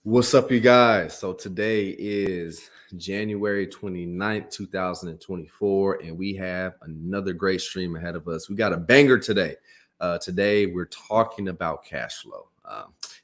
What's up, you guys? So today is January 29th, 2024, and we have another great stream ahead of us. We got a banger today. Today, we're talking about cash flow.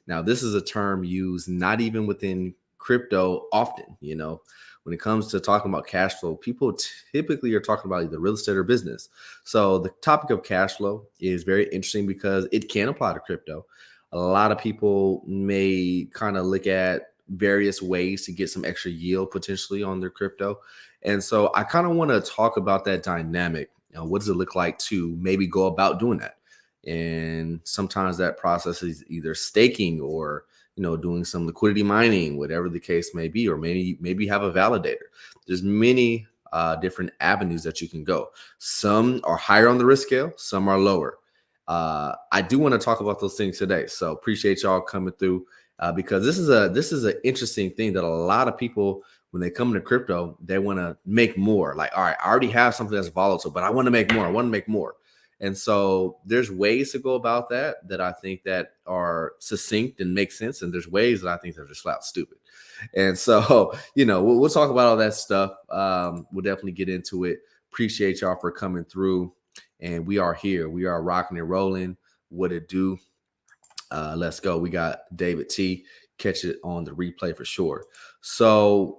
Now, this is a term used not even within crypto often. When it comes to talking about cash flow, people typically are talking about either real estate or business. So the topic of cash flow is very interesting because it can apply to crypto. A lot of people may kind of look at various ways to get some extra yield potentially on their crypto. And so I kind of want to talk about that dynamic. What does it look like to maybe go about doing that? And sometimes that process is either staking or doing some liquidity mining, whatever the case may be, or maybe have a validator. There's many different avenues that you can go. Some are higher on the risk scale, some are lower. I do want to talk about those things today. So appreciate y'all coming through because this is an interesting thing that a lot of people, when they come into crypto, they want to make more. Like, all right, I already have something that's volatile, but I want to make more. I want to make more. And so there's ways to go about that I think that are succinct and make sense. And there's ways that I think that are just flat stupid. And so, we'll talk about all that stuff. We'll definitely get into it. Appreciate y'all for coming through. And we are here. We are rocking and rolling. What it do? Let's go. We got David T. Catch it on the replay for sure. So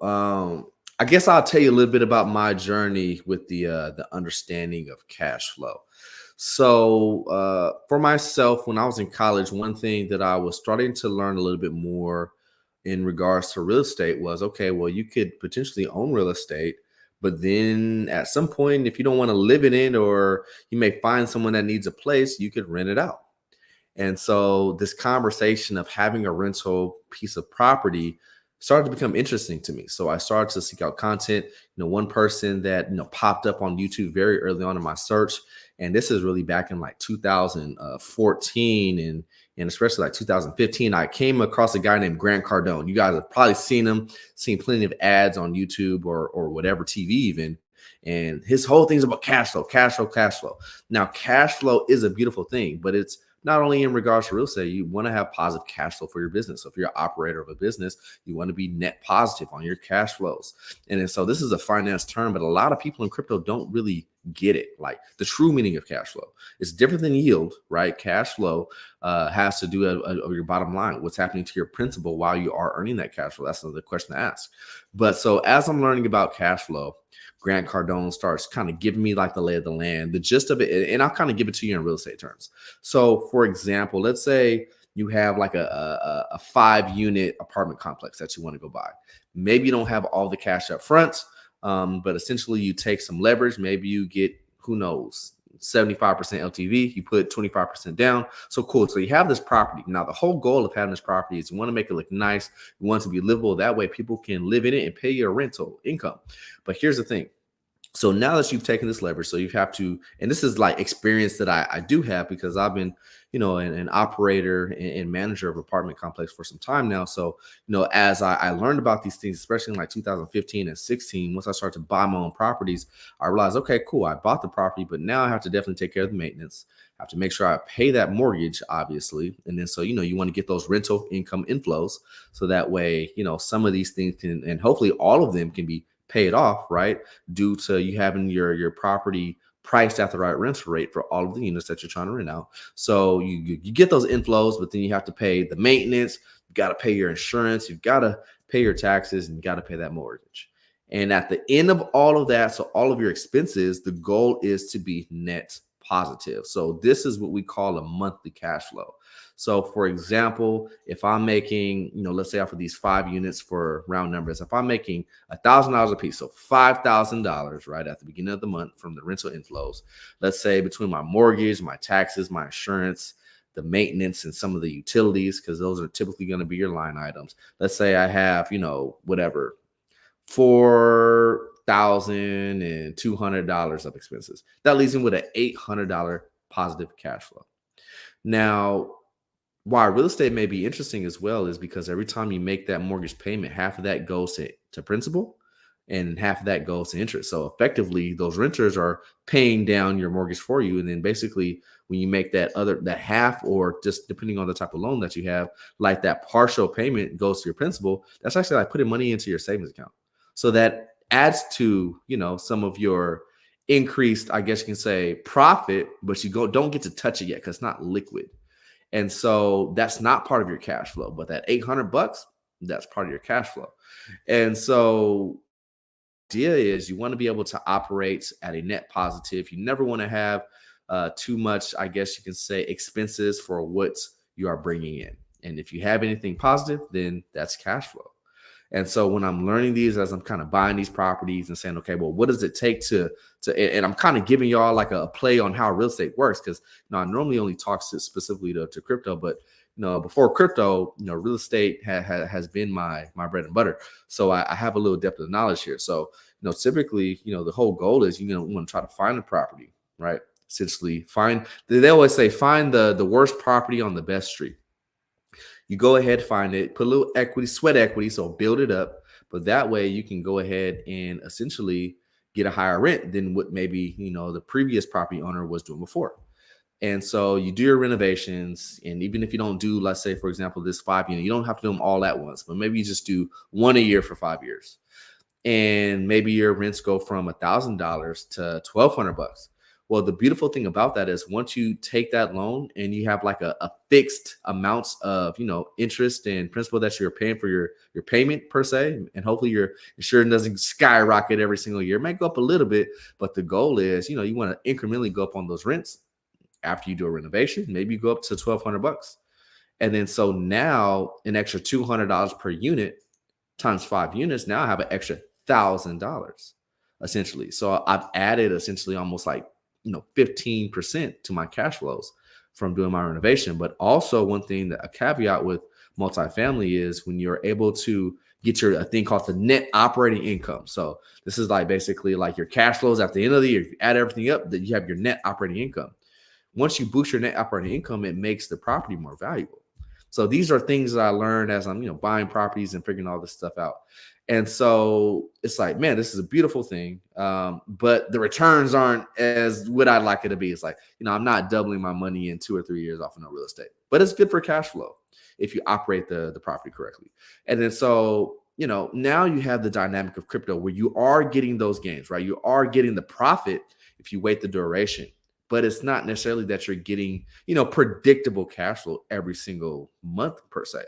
I guess I'll tell you a little bit about my journey with the understanding of cash flow. So for myself, when I was in college, one thing that I was starting to learn a little bit more in regards to real estate was, okay, well, you could potentially own real estate. But then at some point, if you don't want to live in it, or you may find someone that needs a place, you could rent it out. And so this conversation of having a rental piece of property started to become interesting to me. So I started to seek out content. One person that popped up on YouTube very early on in my search, and this is really back in like 2014 and especially like 2015, I came across a guy named Grant Cardone. You guys have probably seen him, seen plenty of ads on YouTube or whatever, TV even. And his whole thing's about cash flow, cash flow, cash flow. Now, cash flow is a beautiful thing, but it's not only in regards to real estate. You want to have positive cash flow for your business. So if you're an operator of a business, you want to be net positive on your cash flows. And so this is a finance term, but a lot of people in crypto don't really get it. Like the true meaning of cash flow. It's different than yield, right? Cash flow has to do with your bottom line. What's happening to your principal while you are earning that cash flow? That's another question to ask. But so as I'm learning about cash flow, Grant Cardone starts kind of giving me like the lay of the land, the gist of it, and I'll kind of give it to you in real estate terms. So for example, let's say you have like a 5-unit apartment complex that you want to go buy. Maybe you don't have all the cash up front, but essentially you take some leverage. Maybe you get, who knows, 75% LTV, you put 25% down. So cool. So you have this property. Now, the whole goal of having this property is you want to make it look nice. You want it to be livable. That way people can live in it and pay you a rental income. But here's the thing. So now that you've taken this leverage, so you have to, and this is like experience that I do have because I've been, an operator and manager of apartment complex for some time now. So, as I learned about these things, especially in like 2015 and 16, once I started to buy my own properties, I realized, okay, cool. I bought the property, but now I have to definitely take care of the maintenance. I have to make sure I pay that mortgage, obviously. And then, so, you want to get those rental income inflows. So that way, some of these things can, and hopefully all of them can be paid off, right? Due to you having your property priced at the right rental rate for all of the units that you're trying to rent out. So you get those inflows, but then you have to pay the maintenance, you got to pay your insurance, you've got to pay your taxes, and you got to pay that mortgage. And at the end of all of that, so all of your expenses, the goal is to be net positive. So this is what we call a monthly cash flow. So for example, if I'm making, let's say for these 5 units for round numbers, if I'm making $1,000 a piece, so $5,000 right at the beginning of the month from the rental inflows, let's say between my mortgage, my taxes, my insurance, the maintenance and some of the utilities, because those are typically going to be your line items. Let's say I have, whatever, $4,200 of expenses. That leaves me with an $800 positive cash flow. Now, why real estate may be interesting as well is because every time you make that mortgage payment, half of that goes to principal and half of that goes to interest. So effectively, those renters are paying down your mortgage for you. And then basically, when you make that half, or just depending on the type of loan that you have, like that partial payment goes to your principal, that's actually like putting money into your savings account. So that adds to, some of your increased, I guess you can say, profit, but you don't get to touch it yet because it's not liquid. And so that's not part of your cash flow, but that $800, that's part of your cash flow. And so the idea is you want to be able to operate at a net positive. You never want to have too much, I guess you can say, expenses for what you are bringing in. And if you have anything positive, then that's cash flow. And so when I'm learning these, as I'm kind of buying these properties and saying, okay, well, what does it take to and I'm kind of giving y'all like a play on how real estate works, because I normally only talk specifically to crypto, but before crypto, real estate has been my bread and butter. So I have a little depth of knowledge here. So typically, the whole goal is we want to try to find a property, right? Essentially, they always say find the worst property on the best street. You go ahead, find it, put a little equity, sweat equity, so build it up. But that way you can go ahead and essentially get a higher rent than what maybe, the previous property owner was doing before. And so you do your renovations. And even if you don't do, let's say, for example, this 5 unit, you don't have to do them all at once, but maybe you just do one a year for 5 years. And maybe your rents go from $1,000 to $1,200. Well, the beautiful thing about that is once you take that loan and you have like a fixed amounts of, interest and principal that you're paying for your payment per se, and hopefully your insurance doesn't skyrocket every single year. It might go up a little bit, but the goal is, you want to incrementally go up on those rents after you do a renovation. Maybe you go up to $1,200. And then so now an extra $200 per unit times 5 units, now I have an extra $1,000 essentially. So I've added essentially almost like 15% to my cash flows from doing my renovation. But also one thing, that a caveat with multifamily is when you're able to get a thing called the net operating income. So this is like basically like your cash flows at the end of the year. If you add everything up, that you have your net operating income. Once you boost your net operating income, it makes the property more valuable. So these are things that I learned as I'm, buying properties and figuring all this stuff out. And so it's like, man, this is a beautiful thing. But the returns aren't as what I'd like it to be. It's like, I'm not doubling my money in 2 or 3 years off of no real estate, but it's good for cash flow if you operate the property correctly. And then so, now you have the dynamic of crypto where you are getting those gains, right? You are getting the profit if you wait the duration, but it's not necessarily that you're getting, predictable cash flow every single month per se.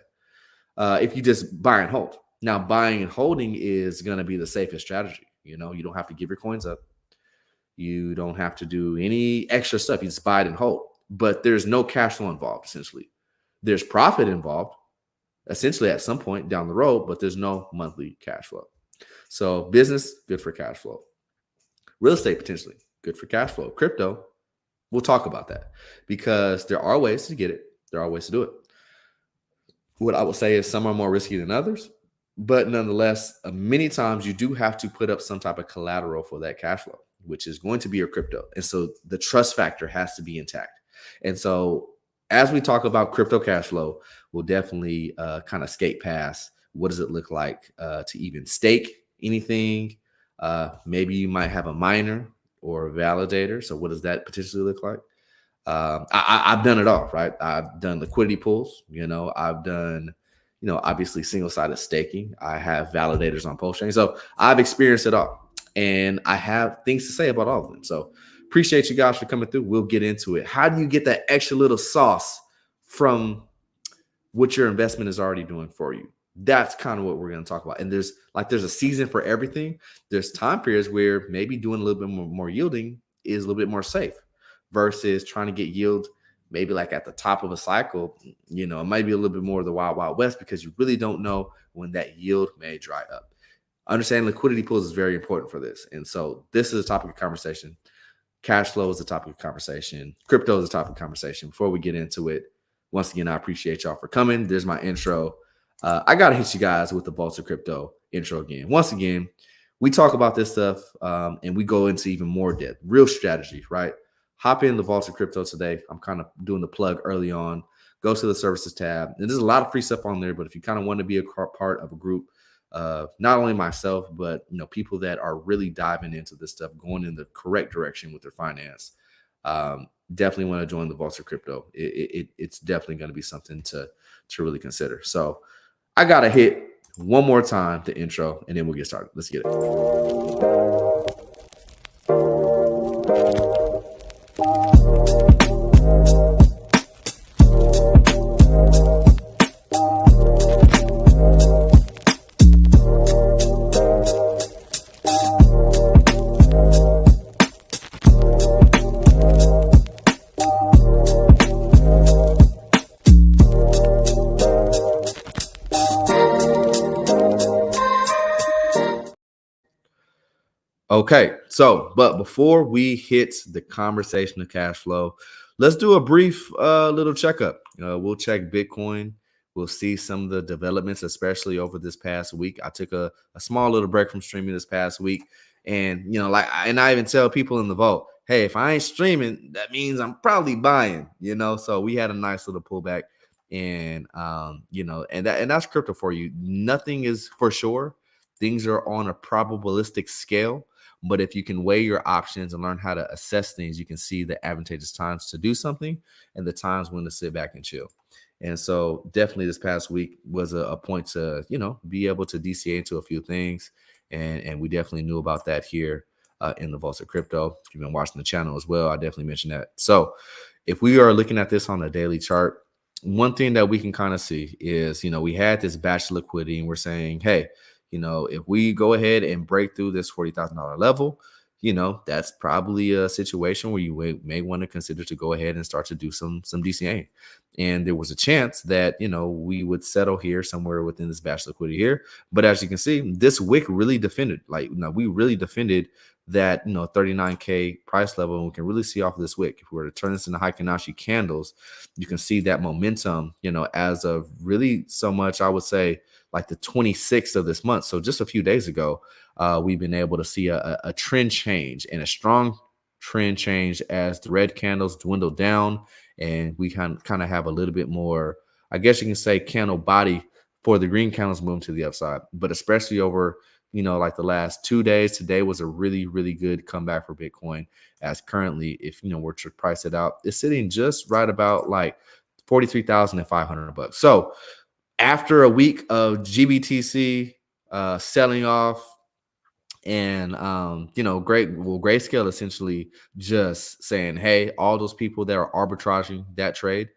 If you just buy and hold. Now, buying and holding is going to be the safest strategy. You don't have to give your coins up. You don't have to do any extra stuff. You just buy it and hold. But there's no cash flow involved, essentially. There's profit involved, essentially, at some point down the road, but there's no monthly cash flow. So business, good for cash flow. Real estate, potentially, good for cash flow. Crypto, we'll talk about that because there are ways to get it. There are ways to do it. What I would say is some are more risky than others. But nonetheless, many times you do have to put up some type of collateral for that cash flow, which is going to be your crypto. And so the trust factor has to be intact. And so as we talk about crypto cash flow, we'll definitely kind of skate past what does it look like to even stake anything. Maybe you might have a miner or a validator. So what does that potentially look like? I've done it all, right? I've done liquidity pools. I've done obviously single-sided staking. I have validators on post chain. So I've experienced it all. And I have things to say about all of them. So appreciate you guys for coming through. We'll get into it. How do you get that extra little sauce from what your investment is already doing for you? That's kind of what we're going to talk about. And there's a season for everything. There's time periods where maybe doing a little bit more yielding is a little bit more safe versus trying to get yield maybe like at the top of a cycle. It might be a little bit more of the wild, wild west because you really don't know when that yield may dry up. Understand liquidity pools is very important for this. And so this is a topic of conversation. Cash flow is a topic of conversation. Crypto is a topic of conversation. Before we get into it, Once again, I appreciate y'all for coming. There's my intro. I got to hit you guys with the Vaults of Crypto intro again. Once again, we talk about this stuff and we go into even more depth, real strategy, right? Hop in the Vaults of Crypto today. I'm kind of doing the plug early on. Go to the services tab. And there's a lot of free stuff on there, but if you kind of want to be a part of a group, not only myself, but people that are really diving into this stuff, going in the correct direction with their finance, definitely want to join the Vaults of Crypto. It's definitely going to be something to really consider. So I got to hit one more time the intro, and then we'll get started. Let's get it. Okay, so but before we hit the conversation of cash flow, let's do a brief little checkup. We'll check Bitcoin. We'll see some of the developments, especially over this past week. I took a small little break from streaming this past week, and and I even tell people in the vault, hey, if I ain't streaming, that means I'm probably buying. So we had a nice little pullback, and and that's crypto for you. Nothing is for sure. Things are on a probabilistic scale. But if you can weigh your options and learn how to assess things, you can see the advantageous times to do something and the times when to sit back and chill. And so definitely this past week was a point to, be able to DCA into a few things. And we definitely knew about that here in the Vaults of Crypto. If you've been watching the channel as well, I definitely mentioned that. So if we are looking at this on a daily chart, one thing that we can kind of see is, we had this batch liquidity and we're saying, hey, if we go ahead and break through this $40,000 level, that's probably a situation where you may want to consider to go ahead and start to do some DCA. And there was a chance that, we would settle here somewhere within this batch liquidity here. But as you can see, this wick really defended, we really defended that, 39K price level. And we can really see off of this wick. If we were to turn this into Heikin-Ashi candles, you can see that momentum, as of really so much, I would say, like the 26th of this month. So just a few days ago, we've been able to see a trend change and a strong trend change as the red candles dwindle down. And we kind of have a little bit more, I guess you can say, candle body for the green candles moving to the upside. But especially over, like the last 2 days, today was a really, really good comeback for Bitcoin. As currently, if, we're to price it out, it's sitting just right about like $43,500. So after a week of GBTC selling off and Grayscale essentially just saying, hey, all those people that are arbitraging that trade,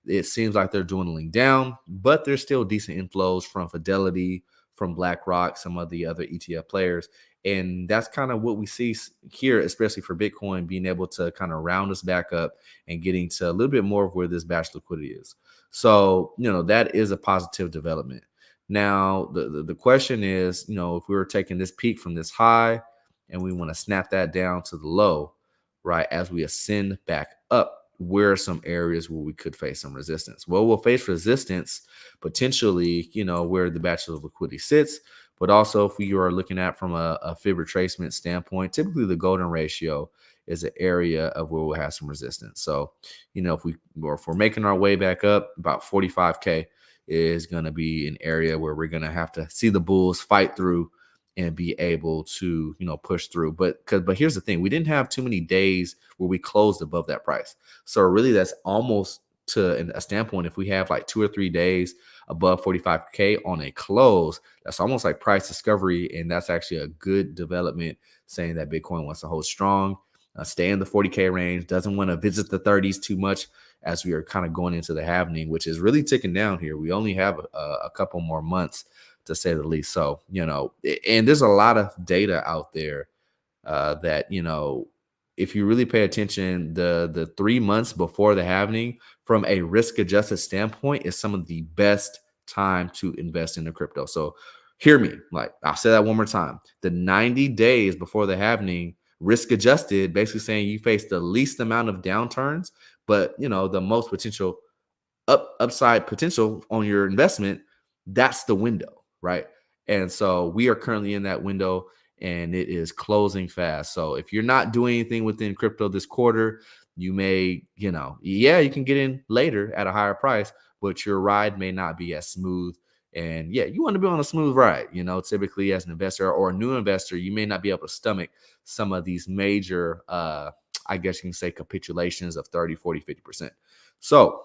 it seems like they're dwindling down, but there's still decent inflows from Fidelity, from BlackRock, some of the other ETF players. And that's kind of what we see here, especially for Bitcoin, being able to kind of round us back up and getting to a little bit more of where this batch liquidity is. So, that is a positive development. Now, the question is, if we were taking this peak from this high and we want to snap that down to the low, right, as we ascend back up, where are some areas where we could face some resistance? Well, we'll face resistance potentially, where the batch of liquidity sits, but also if we are looking at from a fib retracement standpoint, typically the golden ratio is an area of where we'll have some resistance. So, if we're making our way back up, about 45K is going to be an area where we're going to have to see the bulls fight through and be able to, push through. But here's the thing, we didn't have too many days where we closed above that price. So really that's almost to a standpoint, if we have like 2 or 3 days above 45K on a close, that's almost like price discovery. And that's actually a good development, saying that Bitcoin wants to hold strong, stay in the 40K range, doesn't want to visit the 30s too much as we are kind of going into the halving, which is really ticking down here. We only have a couple more months, to say the least. So, and there's a lot of data out there that, if you really pay attention, the 3 months before the halving, from a risk adjusted standpoint, is some of the best time to invest in the crypto. So hear me, I'll say that one more time. The 90 days before the halving, risk adjusted, basically saying you face the least amount of downturns, but the most potential upside potential on your investment, that's the window, right? And so we are currently in that window and it is closing fast. So if you're not doing anything within crypto this quarter, you may, yeah, you can get in later at a higher price, but your ride may not be as smooth. And yeah, you want to be on a smooth ride. Typically as an investor or a new investor, you may not be able to stomach some of these major, I guess you can say, capitulations of 30, 40, 50%. So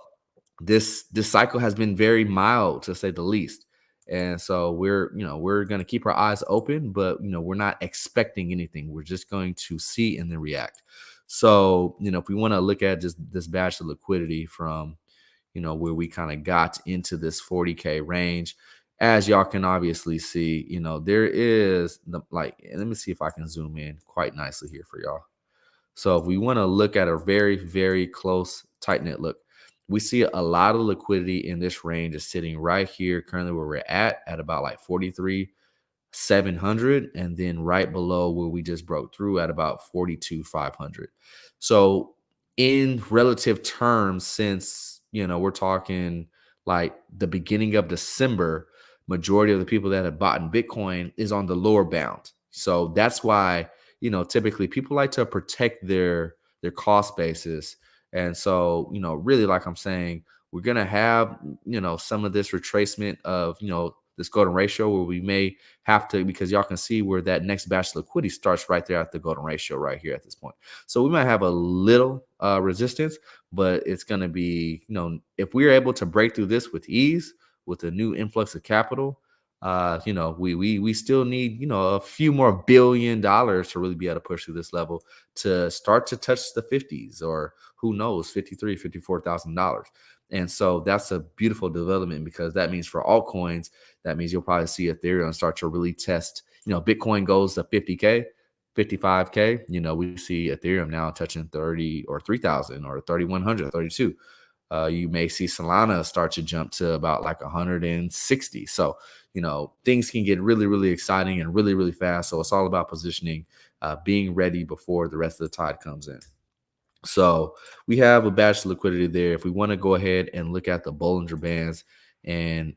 this cycle has been very mild, to say the least. And so we're going to keep our eyes open, but we're not expecting anything. We're just going to see and then react. So if we want to look at just this batch of liquidity from where we kind of got into this 40K range, as y'all can obviously see, there is let me see if I can zoom in quite nicely here for y'all. So if we want to look at a very, very close, tight knit look, we see a lot of liquidity in this range is sitting right here currently where we're at about like 43,700, and then right below where we just broke through at about 42,500. So in relative terms, since we're talking like the beginning of December, majority of the people that have bought in Bitcoin is on the lower bound. So that's why typically people like to protect their cost basis. And so really, like I'm saying, we're gonna have some of this retracement of this golden ratio where we may have to, because y'all can see where that next batch of liquidity starts right there at the golden ratio right here at this point. So we might have a little resistance, but it's going to be, if we're able to break through this with ease, with a new influx of capital, we still need, a few more $1 billion to really be able to push through this level to start to touch the 50s, or who knows, $53,000, $54,000. And so that's a beautiful development, because that means for altcoins, that means you'll probably see Ethereum start to really test. Bitcoin goes to 50K, 55K. We see Ethereum now touching 30 or 3,000 or 3,100, 32. You may see Solana start to jump to about like 160. So, things can get really, really exciting and really, really fast. So it's all about positioning, being ready before the rest of the tide comes in. So we have a batch of liquidity there. If we want to go ahead and look at the Bollinger Bands, and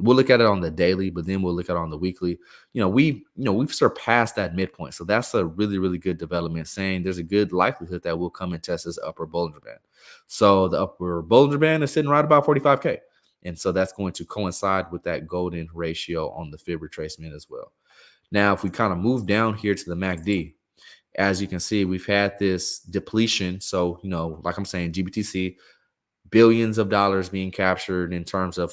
we'll look at it on the daily, but then we'll look at it on the weekly. We've surpassed that midpoint. So that's a really, really good development, saying there's a good likelihood that we'll come and test this upper Bollinger Band. So the upper Bollinger Band is sitting right about 45K. And so that's going to coincide with that golden ratio on the fib retracement as well. Now, if we kind of move down here to the MACD, as you can see, we've had this depletion. So, like I'm saying, GBTC, billions of dollars being captured in terms of,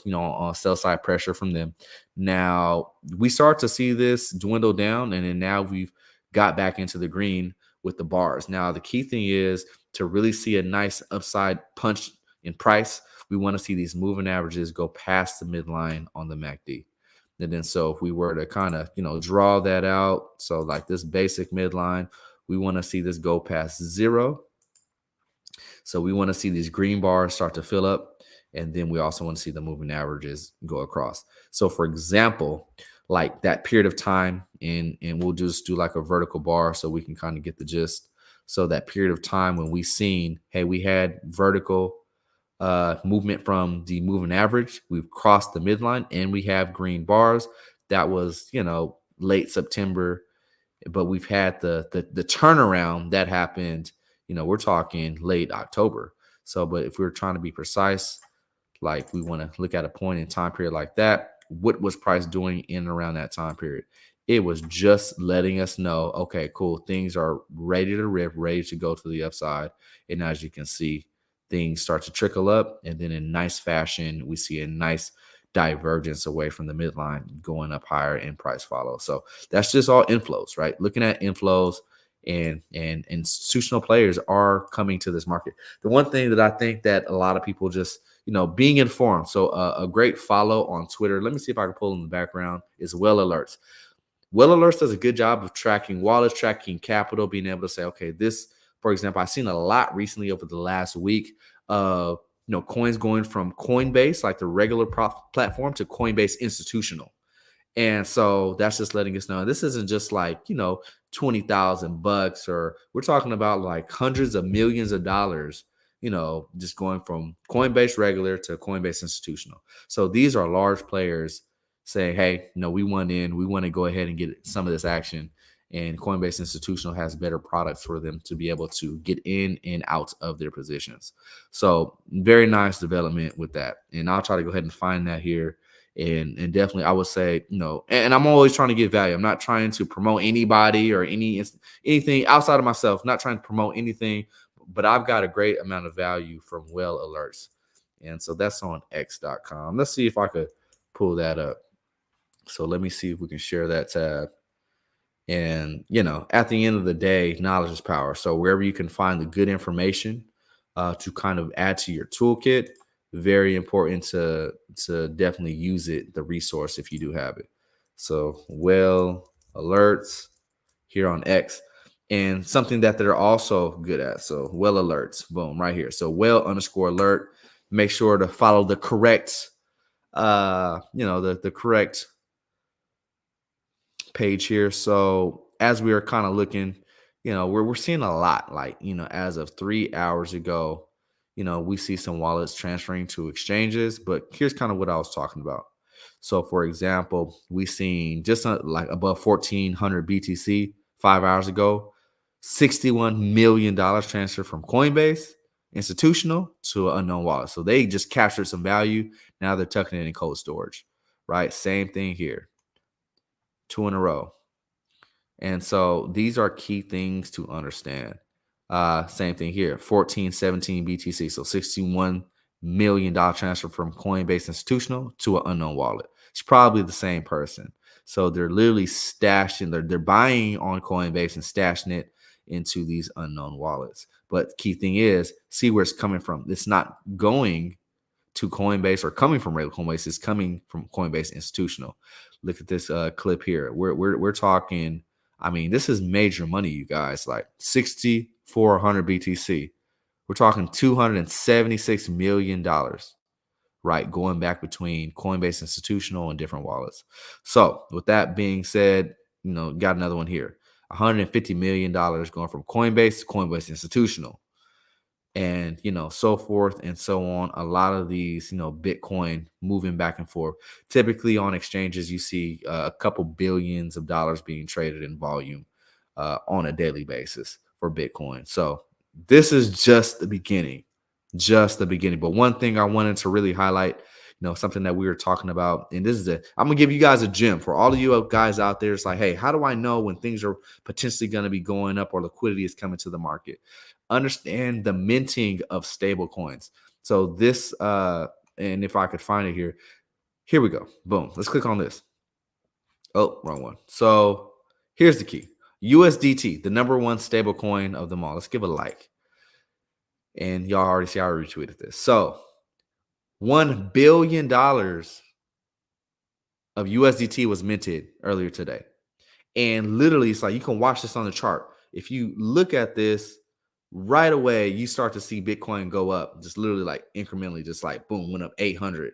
sell side pressure from them. Now we start to see this dwindle down, and then now we've got back into the green with the bars. Now, the key thing is to really see a nice upside punch in price. We want to see these moving averages go past the midline on the MACD. And then so if we were to kind of, draw that out, so like this basic midline, we want to see this go past 0. So we want to see these green bars start to fill up. And then we also want to see the moving averages go across. So for example, like that period of time, and we'll just do like a vertical bar so we can kind of get the gist. So that period of time when we seen, hey, we had vertical movement from the moving average, we've crossed the midline, and we have green bars. That was, late September, but we've had the turnaround that happened, we're talking late October. So, but if we're trying to be precise, like we want to look at a point in time period like that, what was price doing in and around that time period? It was just letting us know, okay, cool, things are ready to rip, ready to go to the upside. And as you can see, things start to trickle up, and then in nice fashion, we see a nice divergence away from the midline, going up higher, and price follow. So that's just all inflows, right? Looking at inflows, and institutional players are coming to this market. The one thing that I think that a lot of people just, being informed. So a great follow on Twitter, let me see if I can pull in the background, is Well Alerts. Well Alerts does a good job of tracking wallets, tracking capital, being able to say, okay, this, for example, I've seen a lot recently over the last week of, coins going from Coinbase, like the regular platform, to Coinbase Institutional. And so that's just letting us know this isn't just like, $20,000, or we're talking about like hundreds of millions of dollars just going from Coinbase regular to Coinbase institutional. So these are large players saying, hey, we want in, we want to go ahead and get some of this action. And Coinbase institutional has better products for them to be able to get in and out of their positions. So very nice development with that. And I'll try to go ahead and find that here. And definitely, I would say, and I'm always trying to get value. I'm not trying to promote anybody or anything outside of myself, not trying to promote anything, but I've got a great amount of value from Well Alerts. And so that's on x.com. Let's see if I could pull that up. So let me see if we can share that tab. And, at the end of the day, knowledge is power. So wherever you can find the good information to kind of add to your toolkit, very important to definitely use it, the resource, if you do have it. So Well Alerts here on X, and something that they're also good at. So Well Alerts, boom, right here. So Well_alert. Make sure to follow the correct, the correct page here. So as we are kind of looking, we're seeing a lot, like, as of 3 hours ago, we see some wallets transferring to exchanges, but here's kind of what I was talking about. So for example, we seen just like above 1400 BTC 5 hours ago, $61 million transfer from Coinbase institutional to an unknown wallet. So they just captured some value. Now they're tucking it in cold storage, right? Same thing here. 2 in a row. And so these are key things to understand. Same thing here, 1417 BTC. So $61 million transfer from Coinbase institutional to an unknown wallet. It's probably the same person. So they're literally stashing, they're buying on Coinbase and stashing it into these unknown wallets. But key thing is, see where it's coming from. It's not going to Coinbase or coming from regular Coinbase. It's coming from Coinbase institutional. Look at this clip here. We're talking, I mean, this is major money, you guys, like 6,400 BTC. We're talking $276 million, right? Going back between Coinbase institutional and different wallets. So with that being said, got another one here. $150 million going from Coinbase to Coinbase institutional. And, so forth and so on. A lot of these, Bitcoin moving back and forth. Typically on exchanges, you see a couple billions of dollars being traded in volume on a daily basis for Bitcoin. So this is just the beginning, But one thing I wanted to really highlight, something that we were talking about, and this is I'm going to give you guys a gem for all of you guys out there. It's like, hey, how do I know when things are potentially going to be going up or liquidity is coming to the market? Understand the minting of stable coins. So this, and if I could find it here we go. Boom. Let's click on this. Oh, wrong one. So here's the key. USDT, the number one stable coin of them all. Let's give it a like. And y'all already see I retweeted this. So $1 billion of USDT was minted earlier today. And literally, it's like you can watch this on the chart. If you look at this, right away, you start to see Bitcoin go up, just literally like incrementally, just like boom, went up 800,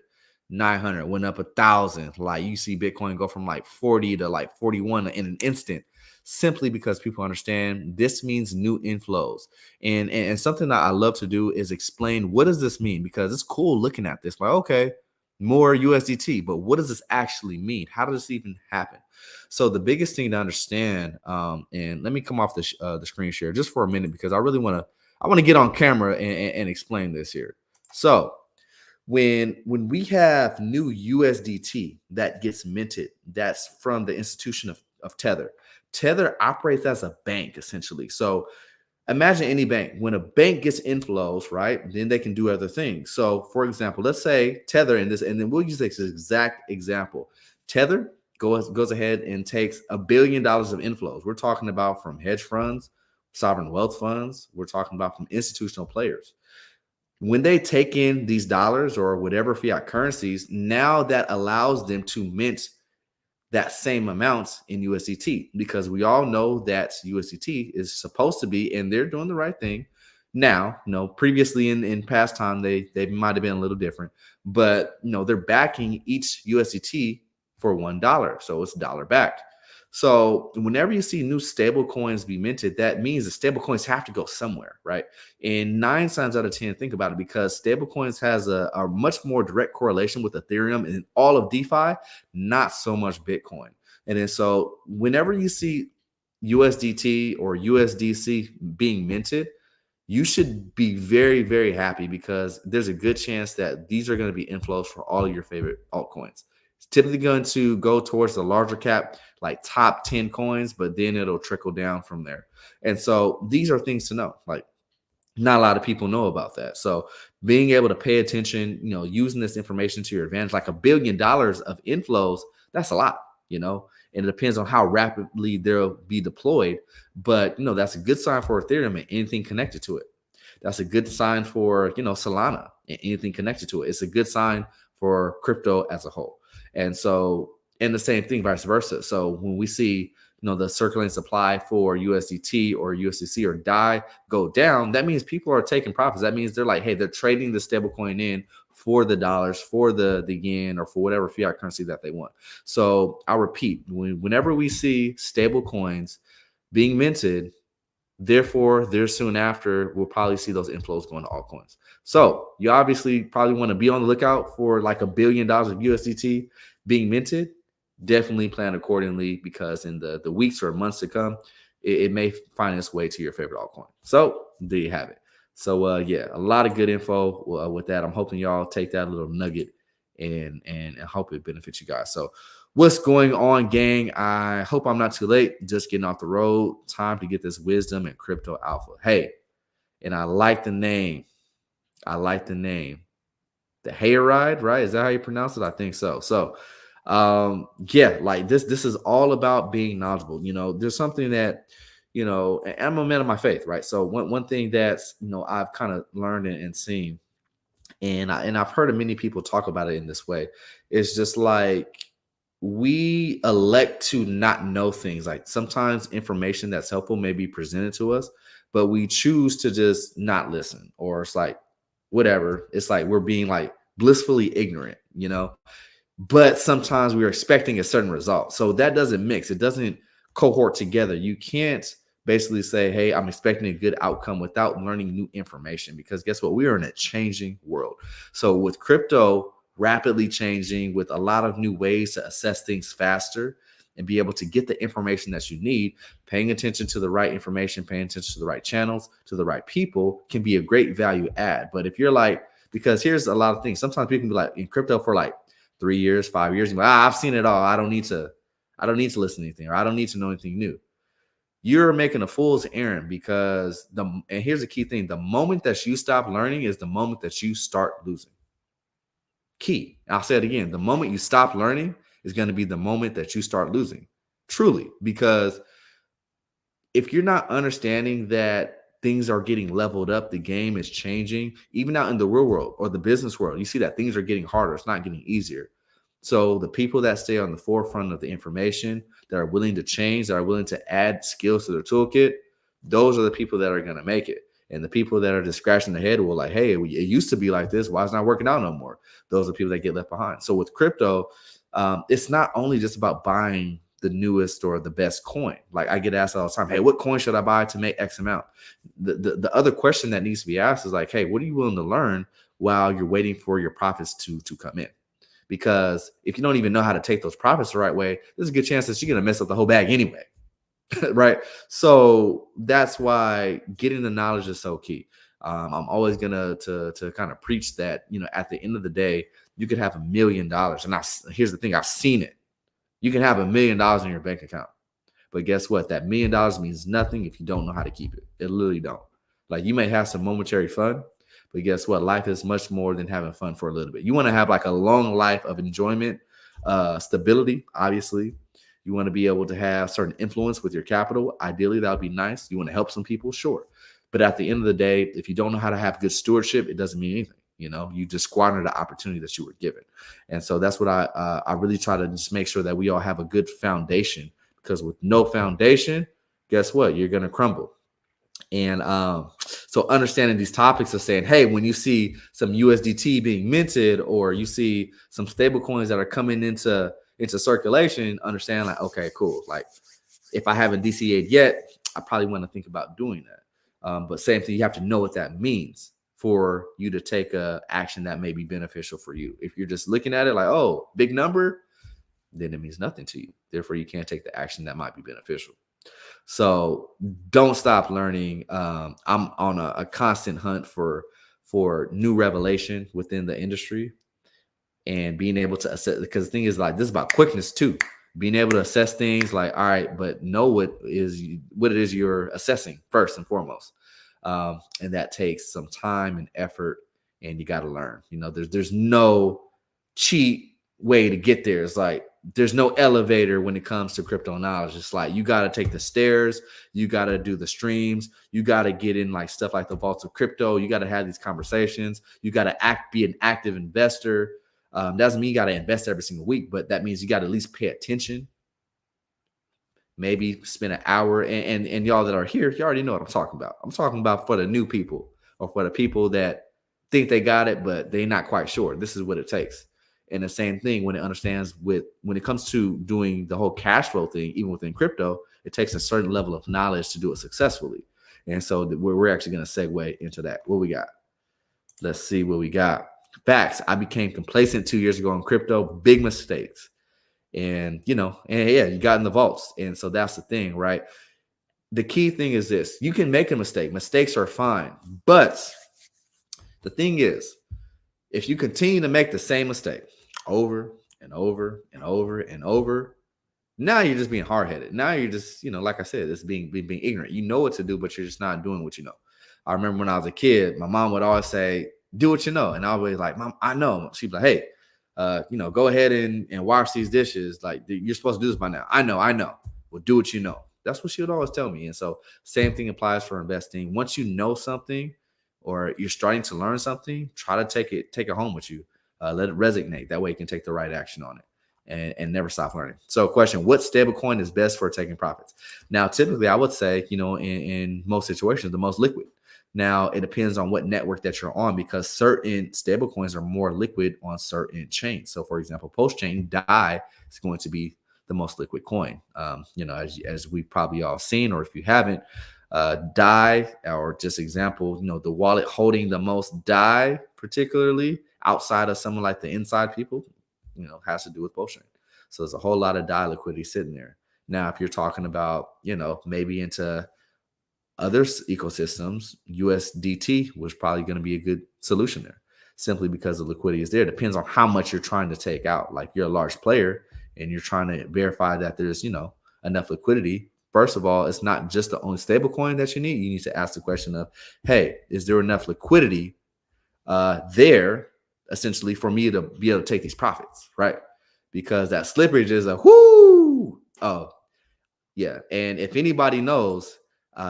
900, went up 1,000. Like you see Bitcoin go from like 40 to like 41 in an instant, simply because people understand this means new inflows. And something that I love to do is explain, what does this mean? Because it's cool looking at this, like, okay, more USDT, but what does this actually mean? How does this even happen? So the biggest thing to understand, and let me come off the screen share just for a minute, because I really want to get on camera and explain this here. So when we have new USDT that gets minted, that's from the institution of Tether. Tether operates as a bank essentially. So imagine any bank. When a bank gets inflows, right, then they can do other things. So for example, let's say Tether in this, and then we'll use this exact example. Tether goes ahead and takes $1 billion of inflows. We're talking about from hedge funds, sovereign wealth funds. We're talking about from institutional players. When they take in these dollars or whatever fiat currencies, now that allows them to mint that same amount in USDT, because we all know that USDT is supposed to be, and they're doing the right thing now. Previously in past time, they might have been a little different, but they're backing each USDT for $1. So it's dollar backed. So whenever you see new stable coins be minted, that means the stable coins have to go somewhere, right? And 9 times out of 10, think about it, because stable coins has a much more direct correlation with Ethereum and all of DeFi, not so much Bitcoin. And then so whenever you see USDT or USDC being minted, you should be very, very happy, because there's a good chance that these are going to be inflows for all of your favorite altcoins. It's typically going to go towards the larger cap, like top 10 coins, but then it'll trickle down from there. And so these are things to know. Like, not a lot of people know about that. So being able to pay attention, using this information to your advantage, like $1 billion of inflows, that's a lot, and it depends on how rapidly they'll be deployed. But, that's a good sign for Ethereum and anything connected to it. That's a good sign for, Solana and anything connected to it. It's a good sign for crypto as a whole. And so, and the same thing, vice versa. So when we see, the circulating supply for USDT or USDC or DAI go down, that means people are taking profits. That means they're like, hey, they're trading the stablecoin in for the dollars, for the yen, or for whatever fiat currency that they want. So I'll repeat, whenever we see stable coins being minted, therefore, there soon after, we'll probably see those inflows going to altcoins. So you obviously probably want to be on the lookout for like $1 billion of USDT being minted. Definitely plan accordingly, because in the weeks or months to come, it may find its way to your favorite altcoin. So there you have it. So yeah, a lot of good info with that. I'm hoping y'all take that little nugget and hope it benefits you guys. So what's going on, gang? I hope I'm not too late. Just getting off the road. Time to get this wisdom and crypto alpha. Hey, and I like the name. The Hayride, right? Is that how you pronounce it? I think so. So yeah, like this is all about being knowledgeable. There's something that, and I'm a man of my faith, right? So one thing that's, I've kind of learned and seen, and I've heard of many people talk about it in this way, is just like, we elect to not know things. Like, sometimes information that's helpful may be presented to us, but we choose to just not listen, or it's like, whatever. It's like we're being like blissfully ignorant, but sometimes we're expecting a certain result. So that doesn't mix. It doesn't cohort together. You can't basically say, hey, I'm expecting a good outcome without learning new information, because guess what? We are in a changing world. So with crypto rapidly changing, with a lot of new ways to assess things faster and be able to get the information that you need, paying attention to the right information, paying attention to the right channels, to the right people, can be a great value add. But if you're like, because here's a lot of things, sometimes people can be like in crypto for like 3 years, 5 years, like, I've seen it all. I don't need to listen to anything, or I don't need to know anything new. You're making a fool's errand, because and here's the key thing: the moment that you stop learning is the moment that you start losing. Key. I'll say it again. The moment you stop learning is going to be the moment that you start losing. Truly, because if you're not understanding that things are getting leveled up, the game is changing, even out in the real world or the business world, you see that things are getting harder. It's not getting easier. So the people that stay on the forefront of the information, that are willing to change, that are willing to add skills to their toolkit, those are the people that are going to make it. And the people that are just scratching their head will like, hey, it used to be like this. Why is it not working out no more? Those are the people that get left behind. So with crypto, it's not only just about buying the newest or the best coin. Like, I get asked all the time, hey, what coin should I buy to make X amount? The other question that needs to be asked is like, hey, what are you willing to learn while you're waiting for your profits to come in? Because if you don't even know how to take those profits the right way, there's a good chance that you're going to mess up the whole bag anyway. Right. So that's why getting the knowledge is so key. I'm always gonna to kind of preach that, at the end of the day, you could have $1 million. And here's the thing, I've seen it. You can have $1 million in your bank account, but guess what? That $1 million means nothing if you don't know how to keep it. It literally don't. Like, you may have some momentary fun, but guess what? Life is much more than having fun for a little bit. You want to have like a long life of enjoyment, stability, obviously. You want to be able to have certain influence with your capital. Ideally, that would be nice. You want to help some people, sure. But at the end of the day, if you don't know how to have good stewardship, it doesn't mean anything. You just squander the opportunity that you were given. And so that's what I really try to just make sure that we all have a good foundation, because with no foundation, guess what? You're going to crumble. And so understanding these topics of saying, hey, when you see some USDT being minted, or you see some stable coins that are coming into circulation, understand like, okay, cool. Like, If I haven't DCA'd yet, I probably want to think about doing that. But same thing, you have to know what that means for you to take a action that may be beneficial for you. If you're just looking at it like, oh, big number, then it means nothing to you. Therefore, you can't take the action that might be beneficial. So don't stop learning. I'm on a constant hunt for new revelation within the industry and being able to assess, because the thing is, like, this is about quickness too. Being able to assess things like, all right, but know what it is you're assessing first and foremost. And that takes some time and effort, and you got to learn. There's no cheat way to get there. It's like there's no elevator when it comes to crypto knowledge. It's like you got to take the stairs, you got to do the streams, you got to get in like stuff like the vaults of crypto. You got to have these conversations. You got to be an active investor. Doesn't mean you got to invest every single week, but that means you got to at least pay attention. Maybe spend an hour, and y'all that are here, you already know what I'm talking about. I'm talking about for the new people, or for the people that think they got it, but they're not quite sure. This is what it takes. And the same thing when it comes to doing the whole cash flow thing, even within crypto, it takes a certain level of knowledge to do it successfully. And so we're actually going to segue into that. What we got? Let's see what we got. Facts. I became complacent 2 years ago in crypto. Big mistakes. And you got in the vaults. And so that's the thing, right? The key thing is this: you can make a mistake. Mistakes are fine. But the thing is, if you continue to make the same mistake over and over and over and over, now you're just being hard-headed. Now you're just, like I said, it's being ignorant. You know what to do, but you're just not doing what you know. I remember when I was a kid, my mom would always say, do what you know. And I was like, Mom, I know. She'd be like, hey, go ahead and wash these dishes. Like, you're supposed to do this by now. I know. Well, do what you know. That's what she would always tell me. And so same thing applies for investing. Once you know something, or you're starting to learn something, try to take it home with you. Let it resonate. That way you can take the right action on it and never stop learning. So question, what stablecoin is best for taking profits? Now, typically I would say, in most situations, the most liquid. Now, it depends on what network that you're on, because certain stablecoins are more liquid on certain chains. So for example, post-chain DAI is going to be the most liquid coin. As we've probably all seen, or if you haven't, DAI, or just example, the wallet holding the most DAI, particularly outside of someone like the inside people, has to do with post-chain. So there's a whole lot of DAI liquidity sitting there. Now, if you're talking about, maybe into other ecosystems, USDT was probably going to be a good solution there, simply because the liquidity is there. It depends on how much you're trying to take out. Like, you're a large player and you're trying to verify that there's, enough liquidity. First of all, it's not just the only stable coin that you need. You need to ask the question of, hey, is there enough liquidity there essentially for me to be able to take these profits, right? Because that slippage is a whoo. Oh, yeah. And if anybody knows,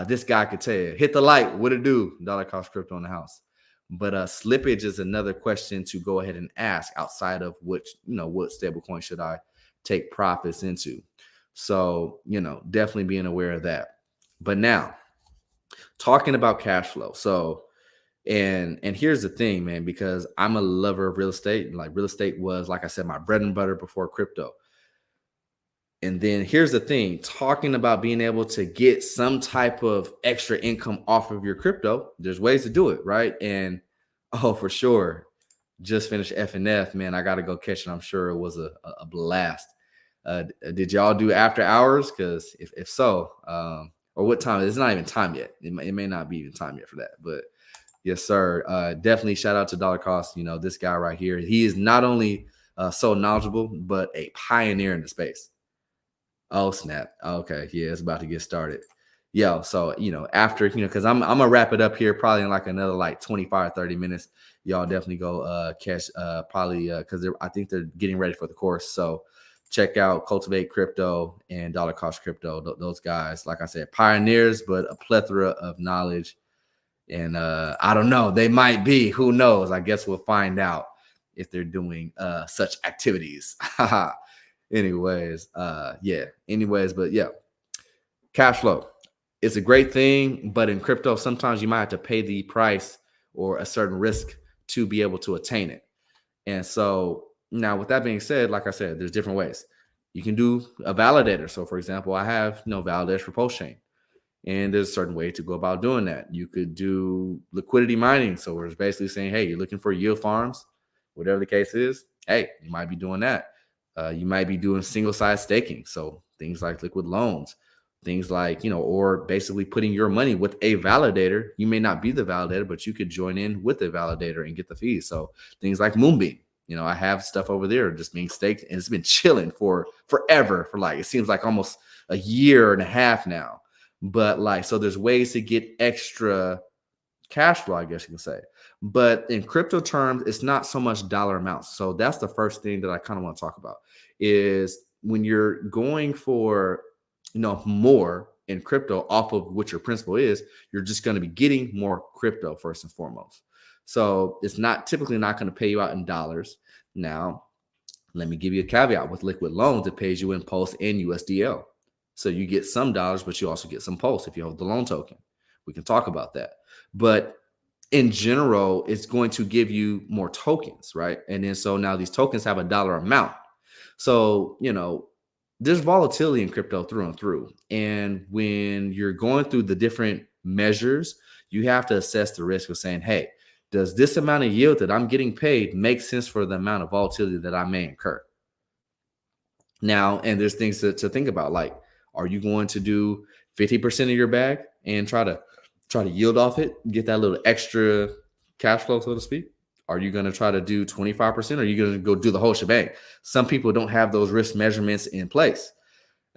this guy could tell you, hit the like, what it do? Dollar Cost Crypto in the house. But slippage is another question to go ahead and ask outside of what stable coin should I take profits into. So, definitely being aware of that. But now, talking about cash flow. So, and here's the thing, man, because I'm a lover of real estate. Like, real estate was, like I said, my bread and butter before crypto. And then here's the thing, talking about being able to get some type of extra income off of your crypto, there's ways to do it, right? And for sure, just finished FNF, man. I got to go catch it. I'm sure it was a blast. Did y'all do after hours? Because if so, or what time? It's not even time yet. It may not be even time yet for that. But yes, sir. Definitely shout out to Dollar Cost. This guy right here. He is not only so knowledgeable, but a pioneer in the space. Oh, snap. Okay. Yeah, it's about to get started. Yo, so, after, because I'm going to wrap it up here probably in like another like 25, 30 minutes. Y'all definitely go catch probably because I think they're getting ready for the course. So check out Cultivate Crypto and Dollar Cost Crypto. Those guys, like I said, pioneers, but a plethora of knowledge. And I don't know, they might be. Who knows? I guess we'll find out if they're doing such activities. Anyways, but yeah, cash flow. It's a great thing, but in crypto, sometimes you might have to pay the price or a certain risk to be able to attain it. And so now, with that being said, like I said, there's different ways. You can do a validator. So for example, I have validators for post chain. And there's a certain way to go about doing that. You could do liquidity mining. So we're basically saying, hey, you're looking for yield farms, whatever the case is. Hey, you might be doing that. You might be doing single side staking. So things like liquid loans, things like, or basically putting your money with a validator. You may not be the validator, but you could join in with the validator and get the fees. So things like Moonbeam. I have stuff over there just being staked, and it's been chilling for forever, for like, it seems like almost a year and a half now. But like, so there's ways to get extra cash flow, I guess you can say. But in crypto terms, it's not so much dollar amounts. So that's the first thing that I kind of want to talk about is when you're going for, more in crypto off of what your principal is, you're just going to be getting more crypto first and foremost. So it's not typically not going to pay you out in dollars. Now, let me give you a caveat with liquid loans. It pays you in Pulse and USDL. So you get some dollars, but you also get some Pulse if you hold the loan token. We can talk about that. But in general, it's going to give you more tokens, right? And then so now these tokens have a dollar amount. So, there's volatility in crypto through and through. And when you're going through the different measures, you have to assess the risk of saying, hey, does this amount of yield that I'm getting paid make sense for the amount of volatility that I may incur? Now, and there's things to think about, like, are you going to do 50% of your bag and try to yield off it, get that little extra cash flow, so to speak? Are you going to try to do 25%? Or are you going to go do the whole shebang? Some people don't have those risk measurements in place.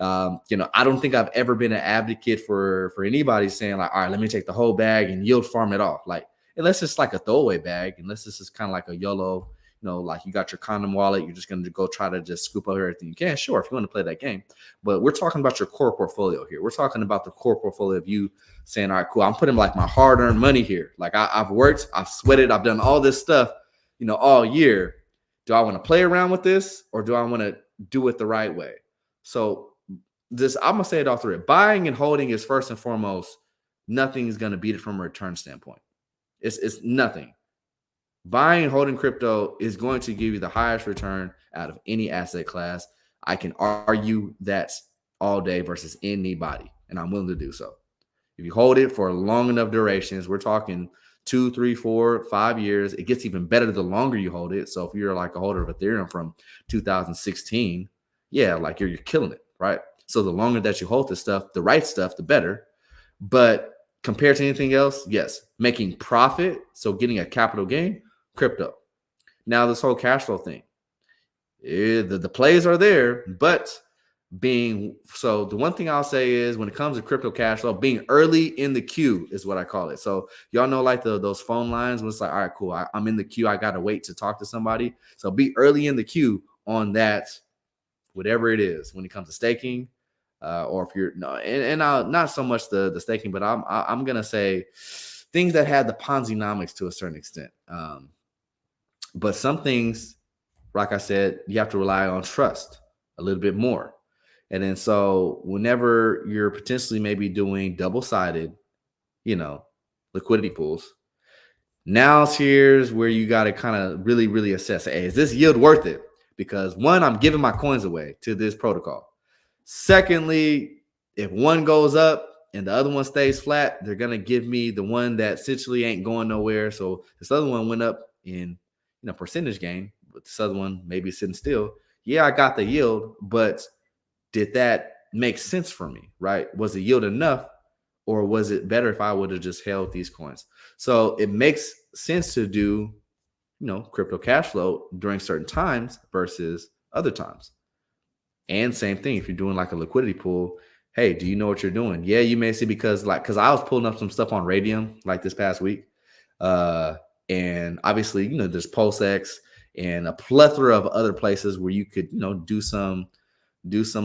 I don't think I've ever been an advocate for anybody saying like, all right, let me take the whole bag and yield farm it off. Like, unless it's like a throwaway bag, unless this is kind of like a YOLO, like you got your condom wallet, you're just going to go try to just scoop up everything you can. Sure, if you want to play that game. But we're talking about your core portfolio here. We're talking about the core portfolio of you saying, all right, cool, I'm putting like my hard-earned money here. Like I've worked, I've sweated, I've done all this stuff, all year. Do I want to play around with this, or do I want to do it the right way? So I'm going to say it all through it. Buying and holding is first and foremost, nothing's going to beat it from a return standpoint. It's nothing. Buying and holding crypto is going to give you the highest return out of any asset class. I can argue that all day versus anybody, and I'm willing to do so. If you hold it for long enough durations, we're talking 2, 3, 4, 5 years. It gets even better the longer you hold it. So if you're like a holder of Ethereum from 2016, yeah, like you're killing it, right? So the longer that you hold this stuff, the right stuff, the better. But compared to anything else, yes, making profit, so getting a capital gain, crypto. Now this whole cash flow thing, the plays are there, but the one thing I'll say is when it comes to crypto cash flow, being early in the queue is what I call it. So y'all know like those phone lines when it's like, all right, cool, I'm in the queue, I gotta wait to talk to somebody. So be early in the queue on that, whatever it is, when it comes to staking, or if you're not so much the staking, but I'm gonna say things that had the Ponzi-nomics to a certain extent. But some things, like I said, you have to rely on trust a little bit more. And then so whenever you're potentially maybe doing double-sided, liquidity pools, now here's where you got to kind of really, really assess, hey, is this yield worth it? Because one, I'm giving my coins away to this protocol. Secondly, if one goes up and the other one stays flat, they're going to give me the one that essentially ain't going nowhere. So this other one went up in percentage gain, but this other one maybe sitting still. Yeah, I got the yield, but did that make sense for me, right? Was the yield enough, or was it better if I would have just held these coins? So it makes sense to do, crypto cash flow during certain times versus other times. And same thing, if you're doing like a liquidity pool, hey, do you know what you're doing? Yeah, you may see, because I was pulling up some stuff on Radium like this past week. And obviously, there's PulseX and a plethora of other places where you could, do some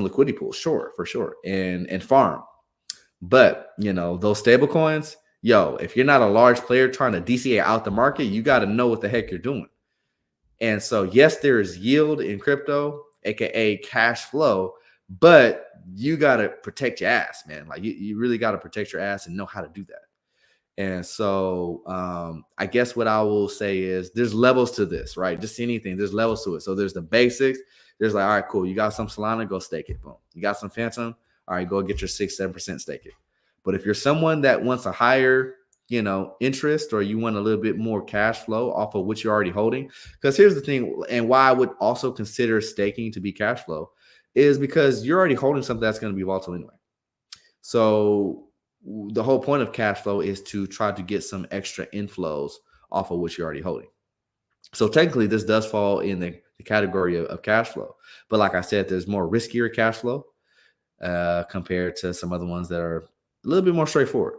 liquidity pools, sure, for sure, and farm. But those stable coins, if you're not a large player trying to DCA out the market, you got to know what the heck you're doing. And so, yes, there is yield in crypto, aka cash flow, but you got to protect your ass, man. Like you really got to protect your ass and know how to do that. And so I guess what I will say is there's levels to this, right? Just anything, there's levels to it. So there's the basics, There's like, all right, cool. You got some Solana, go stake it. Boom. You got some Phantom, all right, go get your 6-7% stake it. But if you're someone that wants a higher, interest, or you want a little bit more cash flow off of what you're already holding, because here's the thing, and why I would also consider staking to be cash flow is because you're already holding something that's going to be volatile anyway. So the whole point of cash flow is to try to get some extra inflows off of what you're already holding. So technically, this does fall in the category of cash flow. But like I said, there's more riskier cash flow compared to some other ones that are a little bit more straightforward.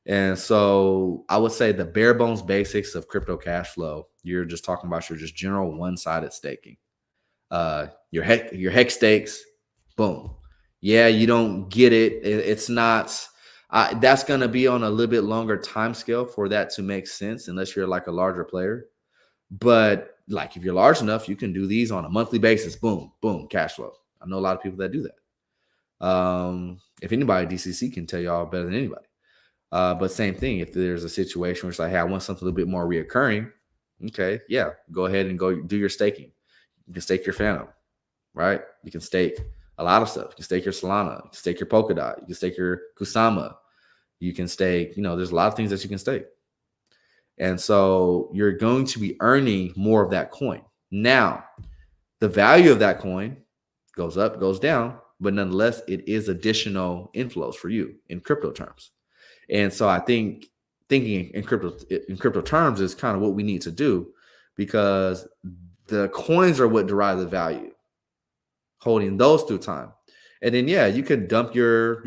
And so I would say the bare bones basics of crypto cash flow, you're just talking about your just general one-sided staking. Your hex stakes, boom. Yeah, you don't get it. It's not, that's going to be on a little bit longer time scale for that to make sense, unless you're like a larger player. But like if you're large enough, you can do these on a monthly basis. Boom, boom, cash flow. I know a lot of people that do that. If anybody, DCC can tell y'all better than anybody. But same thing, if there's a situation where it's like, hey, I want something a little bit more reoccurring. Okay, yeah, go ahead and go do your staking. You can stake your Phantom, right? You can stake a lot of stuff. You can stake your Solana. You can stake your Polkadot. You can stake your Kusama. You can stake, there's a lot of things that you can stake. And so you're going to be earning more of that coin. Now, the value of that coin goes up, goes down, but nonetheless, it is additional inflows for you in crypto terms. And so I think thinking in crypto terms is kind of what we need to do, because the coins are what derive the value. Holding those through time. And then yeah, you could dump your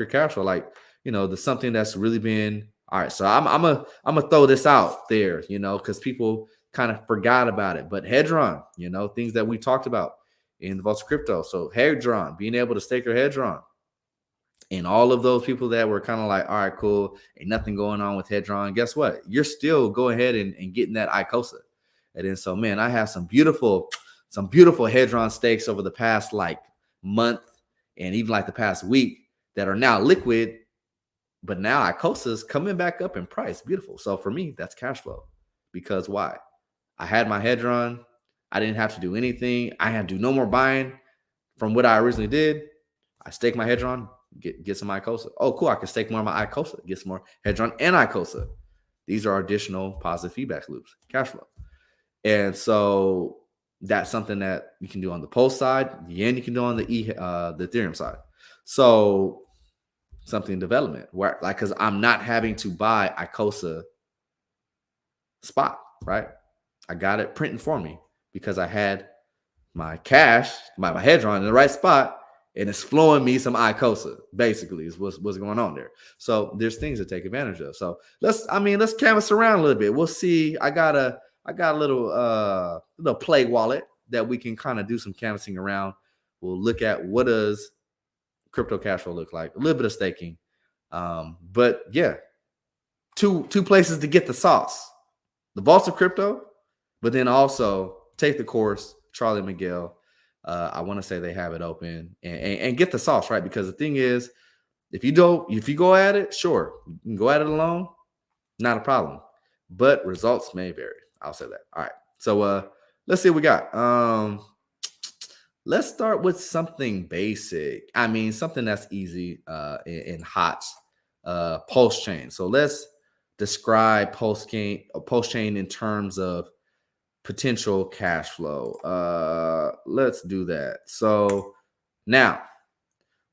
cash flow, like, the something that's really been all right. So I'm gonna throw this out there, because people kind of forgot about it. But Hedron, things that we talked about in the Vaults of Crypto. So Hedron, being able to stake your Hedron. And all of those people that were kind of like, all right, cool, ain't nothing going on with Hedron. Guess what? You're still going ahead and getting that ICOSA. And then so, man, I have some beautiful Hedron stakes over the past like month and even like the past week that are now liquid, but now ICOSA's coming back up in price. Beautiful. So for me, that's cash flow. Because why? I had my Hedron. I didn't have to do anything. I had to do no more buying from what I originally did. I stake my Hedron, get some ICOSA. Oh, cool. I can stake more of my ICOSA, get some more Hedron and ICOSA. These are additional positive feedback loops, cash flow. And so that's something that you can do on the Pulse side, and you can do on the Ethereum side. So something in development where, like, because I'm not having to buy ICOSA spot, right? I got it printing for me because I had my cash, my Hedron in the right spot, and it's flowing me some ICOSA. Basically, is what's going on there. So there's things to take advantage of. So let's canvas around a little bit. We'll see. I got a little play wallet that we can kind of do some canvassing around. We'll look at what does crypto cash flow look like, a little bit of staking. But yeah, two places to get the sauce: the Vaults of Crypto, but then also take the course, Charlie Miguel. I want to say they have it open and get the sauce, right? Because the thing is, if you go at it, sure, you can go at it alone, not a problem. But results may vary. I'll say that. All right. So let's see what we got. Let's start with something basic. Something that's easy and hot. Pulse chain. So let's describe Pulse chain in terms of potential cash flow. Let's do that. So now,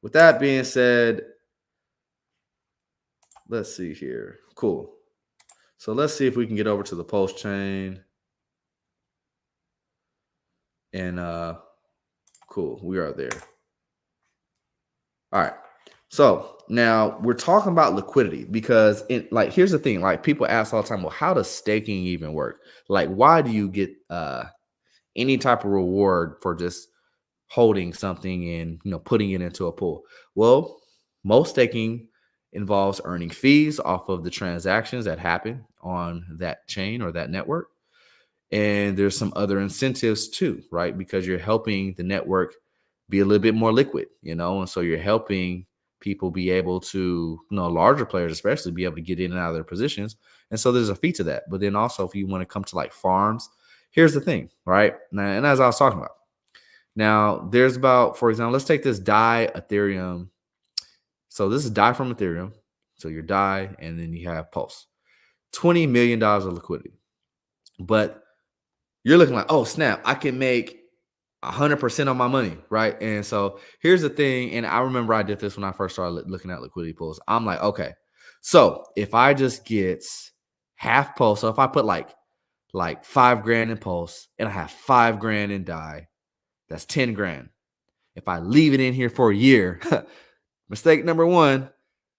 with that being said, let's see here. Cool. So let's see if we can get over to the Pulse chain. And cool, we are there. All right. So now we're talking about liquidity, because here's the thing, like people ask all the time, well, how does staking even work? Like, why do you get any type of reward for just holding something and putting it into a pool? Well, most staking involves earning fees off of the transactions that happen on that chain or that network. And there's some other incentives too, right? Because you're helping the network be a little bit more liquid, and so you're helping people be able to, larger players especially, be able to get in and out of their positions. And so there's a fee to that. But then also, if you want to come to like farms, here's the thing, right? And as I was talking about, Now, there's about, for example, let's take this DAI Ethereum. So this is DAI from Ethereum. So your DAI, and then you have Pulse. $20 million of liquidity. But you're looking like, oh, snap, I can make 100% on my money, right? And so here's the thing. And I remember I did this when I first started looking at liquidity pools. I'm like, okay, so if I just get half Pulse, so if I put like $5 grand in Pulse and I have $5 grand in DAI, that's 10 grand. If I leave it in here for a year, mistake number one.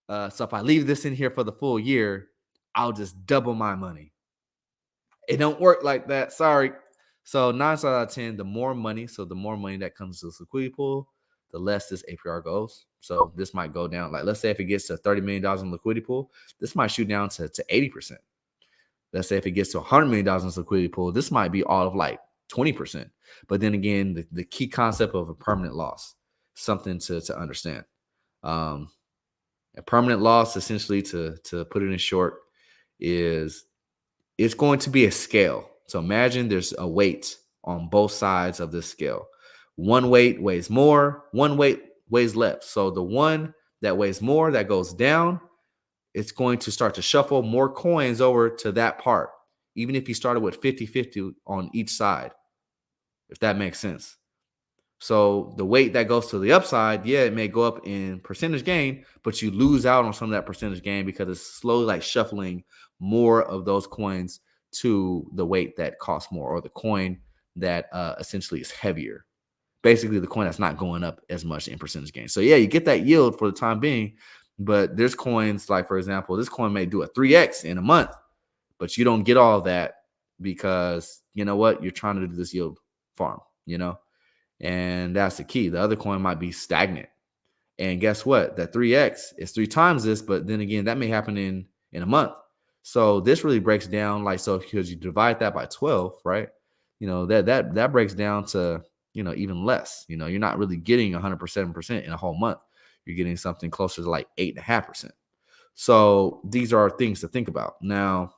So if I leave this in here for the full year, I'll just double my money. It don't work like that. Sorry. So 9 out of 10, the more money, so the more money that comes to this liquidity pool, the less this APR goes. So this might go down. Like, let's say if it gets to $30 million in liquidity pool, this might shoot down to 80%. Let's say if it gets to $100 million in this liquidity pool, this might be all of like 20%. But then again, the key concept of a permanent loss, something to understand. A permanent loss, essentially, to put it in short, is it's going to be a scale. So imagine there's a weight on both sides of this scale. One weight weighs more, one weight weighs less. So the one that weighs more, that goes down, it's going to start to shuffle more coins over to that part, even if you started with 50-50 on each side, if that makes sense. So the weight that goes to the upside, yeah, it may go up in percentage gain, but you lose out on some of that percentage gain because it's slowly like shuffling more of those coins to the weight that costs more, or the coin that essentially is heavier. Basically, the coin that's not going up as much in percentage gain. So yeah, you get that yield for the time being, but there's coins like, for example, this coin may do a 3x in a month, but you don't get all that because you know what? You're trying to do this yield farm, and that's the key. The other coin might be stagnant. And guess what? That 3x is 3 times this, but then again, that may happen in a month. So this really breaks down, like, so because you divide that by 12, right? That breaks down to, even less. You're not really getting 107% in a whole month. You're getting something closer to like 8.5%. So these are things to think about. Now,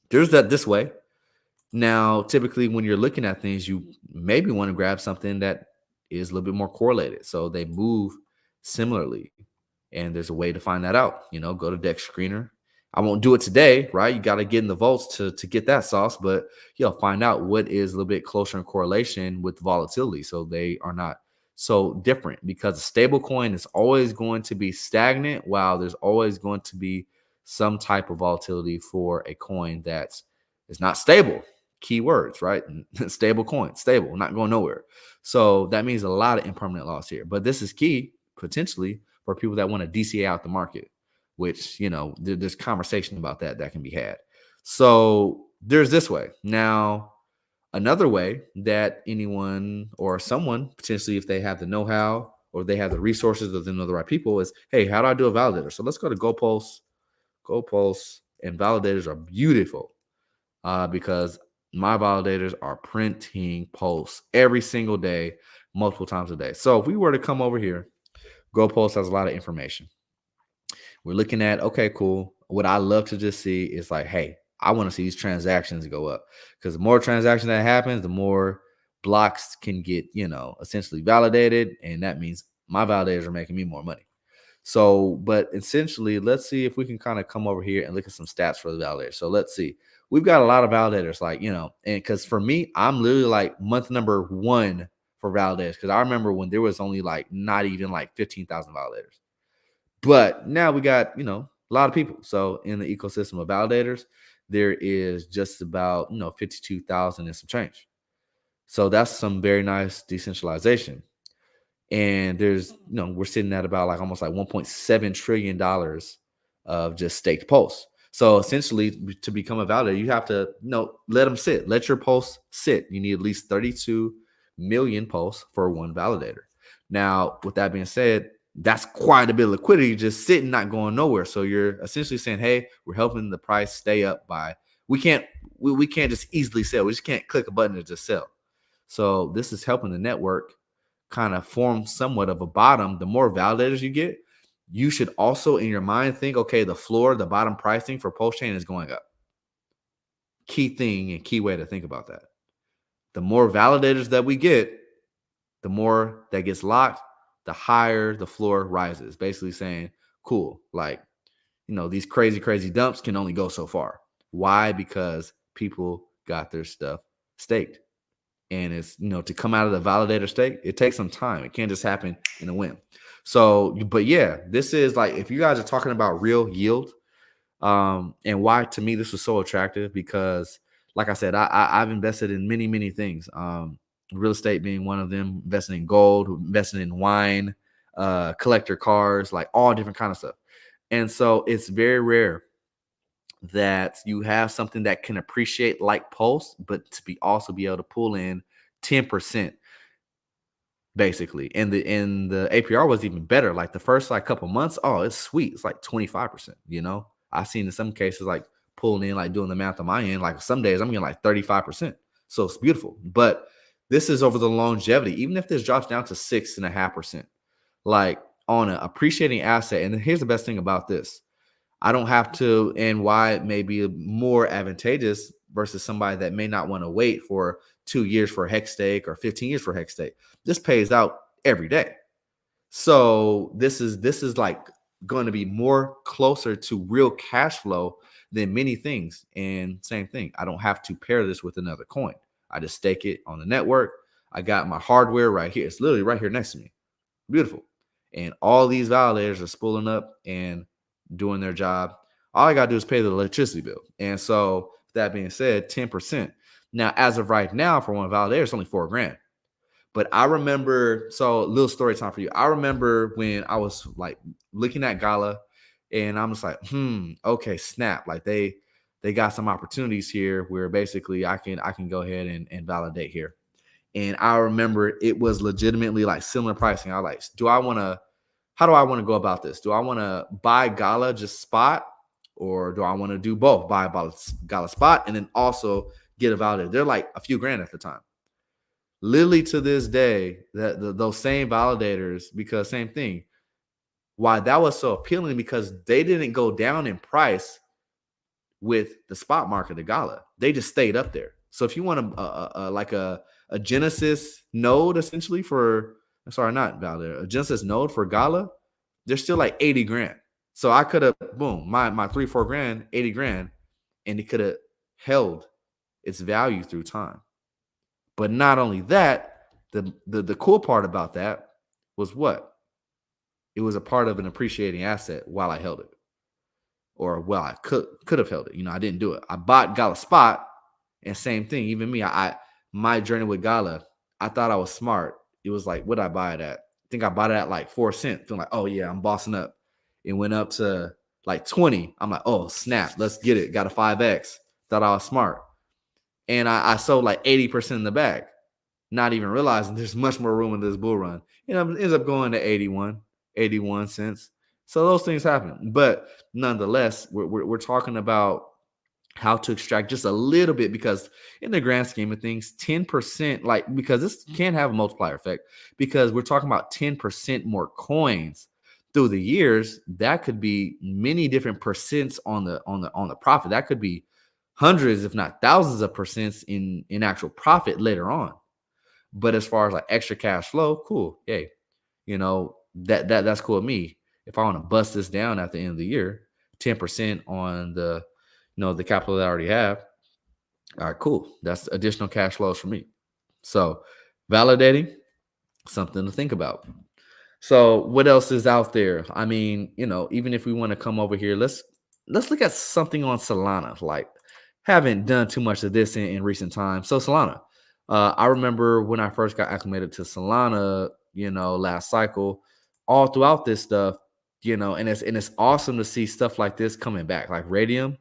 there's that this way. Now, typically, when you're looking at things, you maybe want to grab something that is a little bit more correlated. So they move similarly. And there's a way to find that out. Go to Dex Screener. I won't do it today, right? You got to get in the vaults to get that sauce, but you'll find out what is a little bit closer in correlation with volatility. So they are not so different, because a stable coin is always going to be stagnant, while there's always going to be some type of volatility for a coin that is not stable. Keywords, right? Stable coin, stable, not going nowhere. So that means a lot of impermanent loss here. But this is key potentially for people that want to DCA out the market, which, there's conversation about that can be had. So there's this way. Now, another way that anyone or someone, potentially, if they have the know-how or they have the resources or they know the right people, is, hey, how do I do a validator? So let's go to GoPulse. GoPulse and validators are beautiful because my validators are printing Pulse every single day, multiple times a day. So if we were to come over here, GoPulse has a lot of information. We're looking at, okay, cool. What I love to just see is like, hey, I want to see these transactions go up, because the more transactions that happens, the more blocks can get, essentially validated. And that means my validators are making me more money. So, but essentially, let's see if we can kind of come over here and look at some stats for the validators. So let's see. We've got a lot of validators, like, and because for me, I'm literally like month number 1 for validators, because I remember when there was only like not even like 15,000 validators. But now we got, a lot of people. So in the ecosystem of validators, there is just about, 52,000 and some change. So that's some very nice decentralization. And there's, we're sitting at about like almost like $1.7 trillion of just staked Pulse. So essentially, to become a validator, you have to, let them sit. Let your Pulse sit. You need at least 32 million Pulse for one validator. Now, with that being said, that's quite a bit of liquidity just sitting, not going nowhere. So you're essentially saying, hey, we're helping the price stay up by, we can't just easily sell. We just can't click a button to just sell. So this is helping the network kind of form somewhat of a bottom. The more validators you get, you should also in your mind think, okay, the floor, the bottom pricing for Pulse Chain is going up. Key thing and key way to think about that. The more validators that we get, The more that gets locked, the higher the floor rises. Basically saying, cool, like, these crazy, crazy dumps can only go so far. Why? Because people got their stuff staked. And it's, to come out of the validator stake, it takes some time. It can't just happen in a whim. So, but yeah, this is like, if you guys are talking about real yield, and why to me this was so attractive, because like I said, I've invested in many, many things. Real estate being one of them, investing in gold, investing in wine, collector cars, like all different kind of stuff. And so it's very rare that you have something that can appreciate like Pulse, but to be also be able to pull in 10% basically. And the APR was even better. Like the first like couple months, oh, it's sweet. It's like 25%, I've seen in some cases like pulling in, like doing the math on my end, like some days I'm getting like 35%. So it's beautiful. But this is over the longevity. Even if this drops down to 6.5%, like on an appreciating asset. And here's the best thing about this. I don't have to, and why it may be more advantageous versus somebody that may not want to wait for 2 years for a hex stake or 15 years for a hex stake. This pays out every day. So this is like going to be more closer to real cash flow than many things. And same thing, I don't have to pair this with another coin. I just stake it on the network. I got my hardware right here. It's literally right here next to me. Beautiful. And all these validators are spooling up and doing their job. All I got to do is pay the electricity bill. And so that being said, 10%. Now, as of right now, for one validator, it's only $4,000. But I remember, so a little story time for you. I remember when I was like looking at Gala, and I'm just like, okay, snap. Like they got some opportunities here where basically I can go ahead and validate here. And I remember it was legitimately like similar pricing. I was like, how do I want to go about this? Do I want to buy Gala just spot, or do I want to do both? Buy Gala spot and then also get a validator. They're like a few grand at the time. Literally to this day, those same validators, because same thing. Why that was so appealing, because they didn't go down in price with the spot market of Gala. They just stayed up there. So if you want a Genesis node essentially not validator, a Genesis node for Gala, they're still like 80 grand. So I could have, boom, my $3-4 grand, 80 grand, and it could have held its value through time. But not only that, the cool part about that was what? It was a part of an appreciating asset while I held it. Or well, I could have held it. I didn't do it. I bought Gala spot, and same thing. Even me, my journey with Gala, I thought I was smart. It was like, what did I buy it at? I think I bought it at like 4 cents. Feeling like, oh yeah, I'm bossing up. It went up to like 20. I'm like, oh snap, let's get it. Got a 5x. Thought I was smart. And I sold like 80% in the bag, not even realizing there's much more room in this bull run. It ends up going to 81 cents. So those things happen. But nonetheless, we're talking about how to extract just a little bit, because in the grand scheme of things, 10%, like, because this can have a multiplier effect, because we're talking about 10% more coins through the years. That could be many different percents on the profit. That could be hundreds, if not thousands of percents in actual profit later on. But as far as like extra cash flow, cool. Hey, that's cool with me. If I want to bust this down at the end of the year, 10% on the the capital that I already have. All right, cool. That's additional cash flows for me. So validating, something to think about. So what else is out there? I mean, even if we want to come over here, let's look at something on Solana. Like, haven't done too much of this in recent times. So Solana, I remember when I first got acclimated to Solana, last cycle, all throughout this stuff, and it's awesome to see stuff like this coming back, like Radium.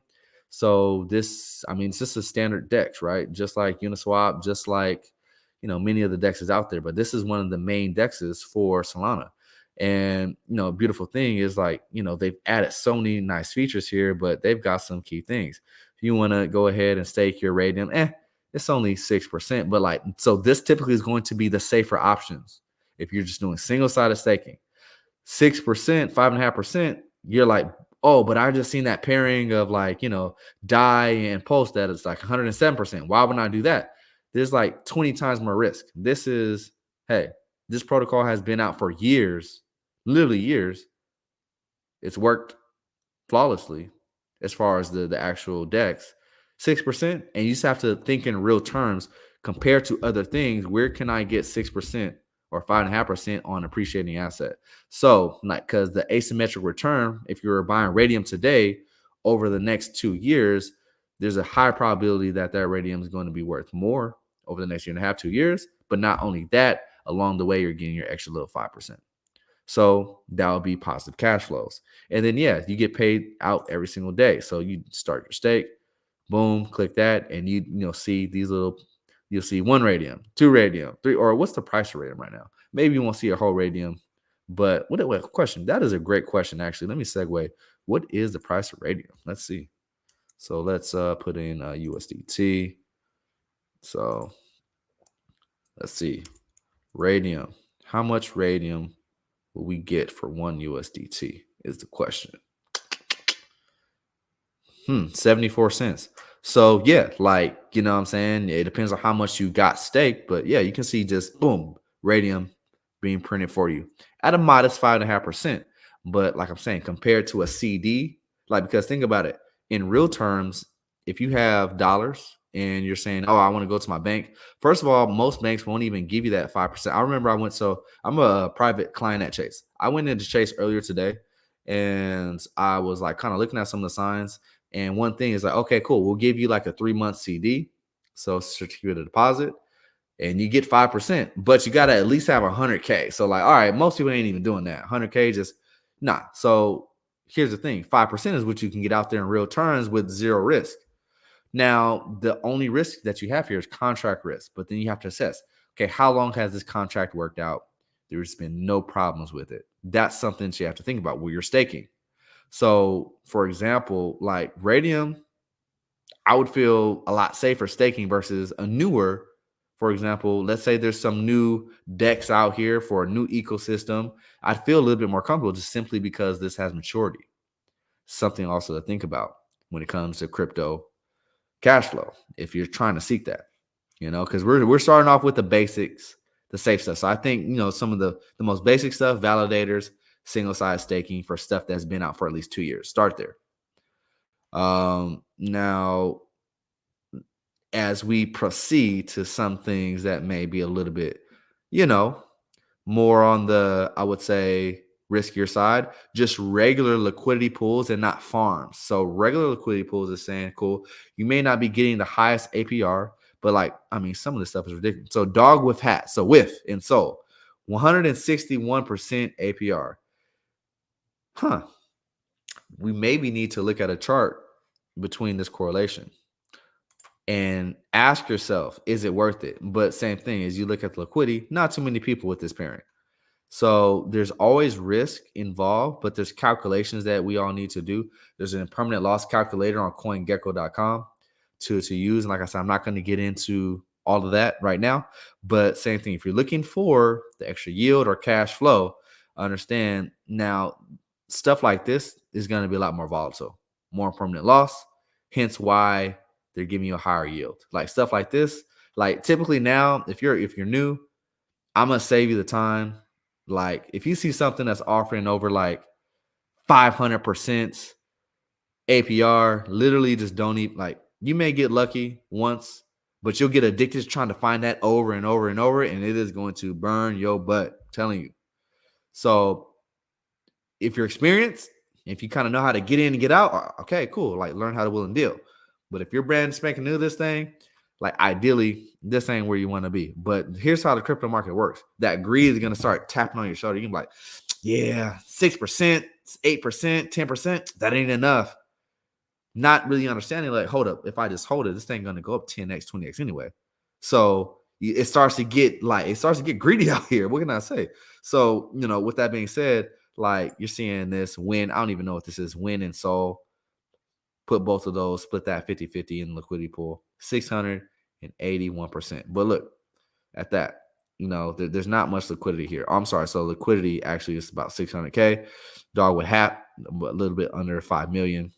So this, I mean, it's just a standard DEX, right? Just like Uniswap, just like many of the DEXs out there. But this is one of the main DEXs for Solana. And beautiful thing is, like, they've added so many nice features here, but they've got some key things. If you want to go ahead and stake your Radium, it's only 6%. But like, so this typically is going to be the safer options. If you're just doing single-sided staking, 6%, 5.5%, you're like, oh, but I just seen that pairing of like, DAI and Pulse that it's like 107%. Why would I do that? There's like 20 times more risk. This is, hey, This protocol has been out for years, literally years. It's worked flawlessly as far as the actual DEX. 6%, and you just have to think in real terms compared to other things. Where can I get 6% or 5.5% on appreciating asset? So, like, because the asymmetric return, if you're buying radium today over the next 2 years, there's a high probability that radium is going to be worth more over the next year and a half, 2 years. But not only that, along the way, you're getting your extra little 5%. So that would be positive cash flows. And then, yeah, you get paid out every single day. So you start your stake, boom, click that, and you see these little, you'll see 1 radium, 2 radium, 3, or what's the price of radium right now? Maybe you won't see a whole radium, but what question? That is a great question, actually. Let me segue. What is the price of radium? Let's see. So let's put in USDT. So let's see. Radium. How much radium will we get for 1 USDT is the question. 74 cents. So yeah, like, you know what I'm saying? It depends on how much you got staked, but yeah, you can see just boom, radium being printed for you at a modest 5.5%. But like I'm saying, compared to a CD, like, because think about it in real terms, if you have dollars and you're saying, oh, I want to go to my bank, first of all, most banks won't even give you that 5%. I remember I'm a private client at Chase. I went into Chase earlier today and I was like kind of looking at some of the signs. And one thing is like, okay, cool. We'll give you like a 3-month CD, so certificate of deposit, and you get 5%, but you got to at least have 100K. So like, all right, most people ain't even doing that. 100K just nah. So here's the thing: 5% is what you can get out there in real terms with zero risk. Now, the only risk that you have here is contract risk, but then you have to assess, okay, how long has this contract worked out? There's been no problems with it. That's something that you have to think about where you're staking. So, for example, like radium, I would feel a lot safer staking versus a newer. For example, let's say there's some new DEX out here for a new ecosystem. I'd feel a little bit more comfortable just simply because this has maturity. Something also to think about when it comes to crypto cash flow, if you're trying to seek that, because we're starting off with the basics, the safe stuff. So I think, some of the most basic stuff, validators, single side staking for stuff that's been out for at least 2 years. Start there. Now, as we proceed to some things that may be a little bit, more on the, I would say, riskier side, just regular liquidity pools and not farms. So regular liquidity pools is saying, cool, you may not be getting the highest APR, but some of this stuff is ridiculous. So dog with hat, so with and soul, 161% APR. We maybe need to look at a chart between this correlation and ask yourself, is it worth it? But same thing, as you look at the liquidity, not too many people with this pairing. So there's always risk involved, but there's calculations that we all need to do. There's an impermanent loss calculator on coingecko.com to use. And like I said, I'm not going to get into all of that right now, but same thing. If you're looking for the extra yield or cash flow, understand now stuff like this is going to be a lot more volatile, more permanent loss, hence why they're giving you a higher yield. Like stuff like this, like typically now, if you're new, I'm going to save you the time. Like if you see something that's offering over like 500% APR, literally just don't even, like, you may get lucky once, but you'll get addicted to trying to find that over and over and over, and it is going to burn your butt, I'm telling you. So if you're experienced, if you kind of know how to get in and get out, okay, cool. Like learn how to will and deal. But if you're brand spanking new to this thing, like ideally, this ain't where you want to be. But here's how the crypto market works. That greed is going to start tapping on your shoulder. You can be like, yeah, 6%, 8%, 10%, that ain't enough. Not really understanding, like, hold up, if I just hold it, this thing going to go up 10x, 20x anyway. So it starts to get greedy out here. What can I say? So, with that being said, like you're seeing this win. I don't even know what this is. Win and Soul. Put both of those, split that 50-50 in the liquidity pool, 681%. But look at that. There's not much liquidity here. I'm sorry. So liquidity actually is about 600K. Dog with hat, a little bit under 5 million,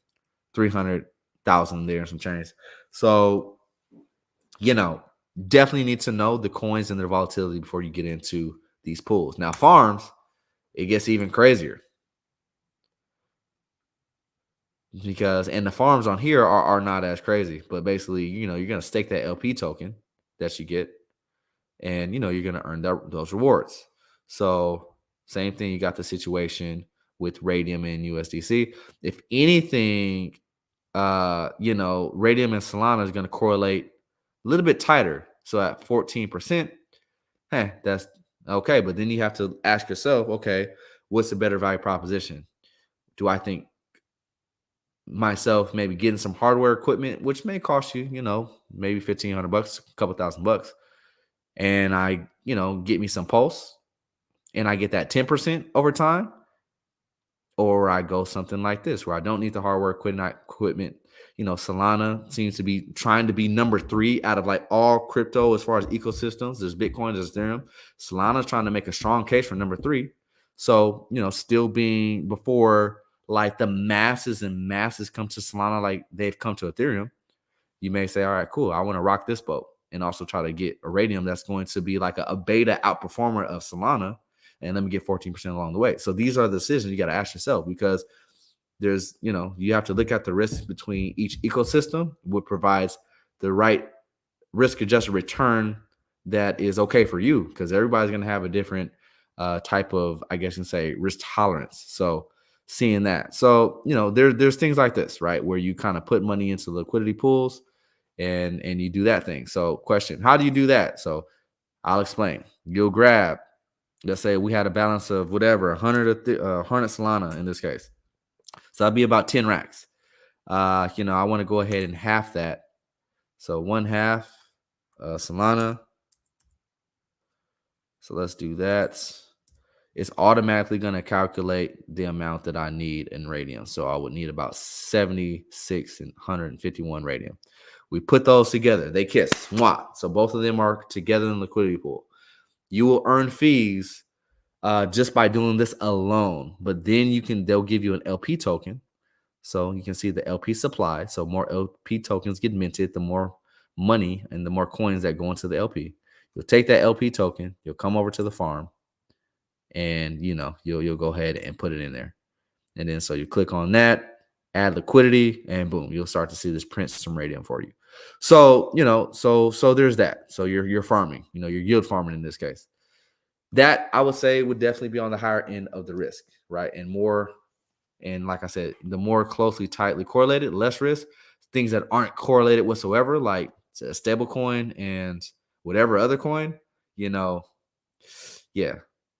300,000 there and some change. So, definitely need to know the coins and their volatility before you get into these pools. Now, farms, it gets even crazier because, and the farms on here are not as crazy, but basically, you're going to stake that LP token that you get, and, you're going to earn those rewards. So same thing, you got the situation with Radium and USDC. If anything, Radium and Solana is going to correlate a little bit tighter. So at 14%, that's okay. But then you have to ask yourself, okay, what's the better value proposition? Do I think myself maybe getting some hardware equipment, which may cost you, maybe $1,500, a couple $1,000, and I, get me some Pulse and I get that 10% over time? Or I go something like this where I don't need the hardware equipment. Solana seems to be trying to be number 3 out of like all crypto as far as ecosystems. There's Bitcoin, there's Ethereum. Solana's trying to make a strong case for number 3. So, still being before like the masses and masses come to Solana like they've come to Ethereum, you may say, all right, cool, I want to rock this boat and also try to get a Radium that's going to be like a beta outperformer of Solana, and let me get 14% along the way. So these are the decisions you got to ask yourself, because there's, you have to look at the risks between each ecosystem, what provides the right risk-adjusted return that is okay for you, because everybody's going to have a different type of, I guess you can say, risk tolerance. So seeing that. So, there's things like this, right, where you kind of put money into liquidity pools and you do that thing. So question, how do you do that? So I'll explain. You'll grab, let's say we had a balance of whatever, 100 Solana in this case. So that'd be about 10 racks. I want to go ahead and half that. So 1/2 Solana. So let's do that. It's automatically going to calculate the amount that I need in Radium. So I would need about 76 and 151 Radium. We put those together. They kiss. Mwah. So both of them are together in the liquidity pool. You will earn fees just by doing this alone. But then they'll give you an LP token. So you can see the LP supply. So more LP tokens get minted, the more money and the more coins that go into the LP. You'll take that LP token, you'll come over to the farm, and you'll go ahead and put it in there. And then so you click on that, add liquidity, and boom, you'll start to see this print some Radium for you. So, so there's that. So you're farming, you're yield farming in this case. That I would say would definitely be on the higher end of the risk, right? And like I said, the more closely, tightly correlated, less risk. Things that aren't correlated whatsoever, like a stable coin and whatever other coin,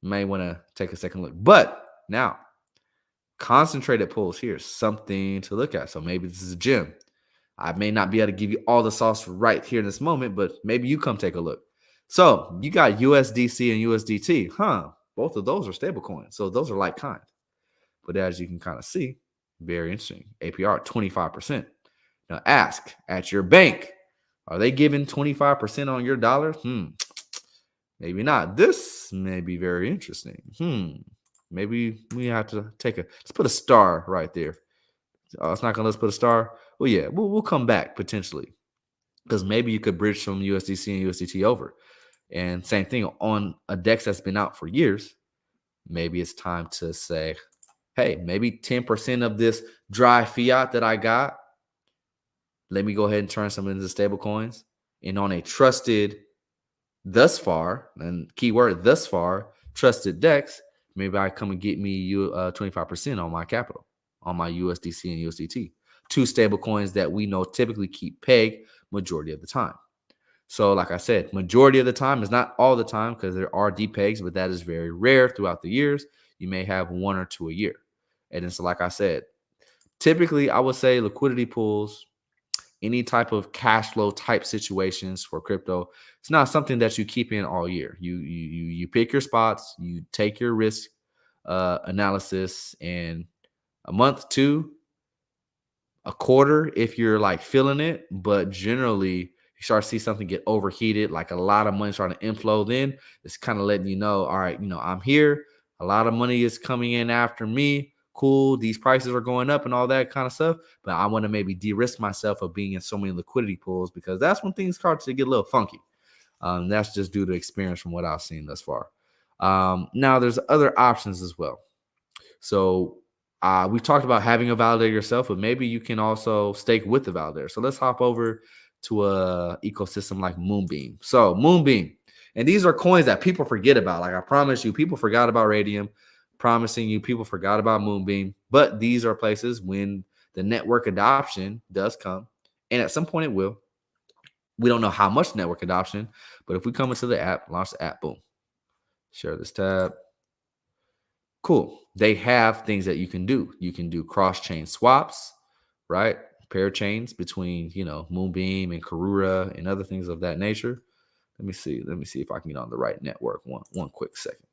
may want to take a second look. But now, concentrated pools, here's something to look at. So maybe this is a gem. I may not be able to give you all the sauce right here in this moment, but maybe you come take a look. So you got USDC and USDT, both of those are stable coins. So those are like kind. But as you can kind of see, very interesting. APR 25%. Now ask at your bank, are they giving 25% on your dollar? Maybe not. This may be very interesting. Maybe we have to let's put a star right there. It's not gonna let's put a star. Well, yeah, we'll come back potentially, because maybe you could bridge from USDC and USDT over. And same thing on a DEX that's been out for years. Maybe it's time to say, hey, maybe 10% of this dry fiat that I got, let me go ahead and turn some into stable coins. And on a trusted, thus far, and keyword thus far, trusted DEX, maybe I come and get me 25% on my capital, on my USDC and USDT. 2 stable coins that we know typically keep peg majority of the time. So like I said, majority of the time is not all the time, because there are depegs, but that is very rare throughout the years. You may have 1 or 2 a year. And then, so like I said, typically I would say liquidity pools, any type of cash flow type situations for crypto, it's not something that you keep in all year. You pick your spots, you take your risk analysis, and a month, 2, a quarter if you're like feeling it. But generally, you start to see something get overheated, like a lot of money starting to inflow, then it's kind of letting you know, all right, I'm here. A lot of money is coming in after me. Cool, these prices are going up and all that kind of stuff, but I want to maybe de-risk myself of being in so many liquidity pools, because that's when things start to get a little funky. That's just due to experience from what I've seen thus far. Now there's other options as well. So we've talked about having a validator yourself, but maybe you can also stake with the validator. So let's hop over to a ecosystem like Moonbeam. So Moonbeam, and these are coins that people forget about. Like I promise you, people forgot about Radium. Promising you, people forgot about Moonbeam. But these are places when the network adoption does come, and at some point it will. We don't know how much network adoption, but if we come into the app, launch the app, boom, share this tab. Cool. They have things that you can do. You can do cross-chain swaps, right? Pair chains between, Moonbeam and Karura and other things of that nature. Let me see. Let me see if I can get on the right network. One quick second.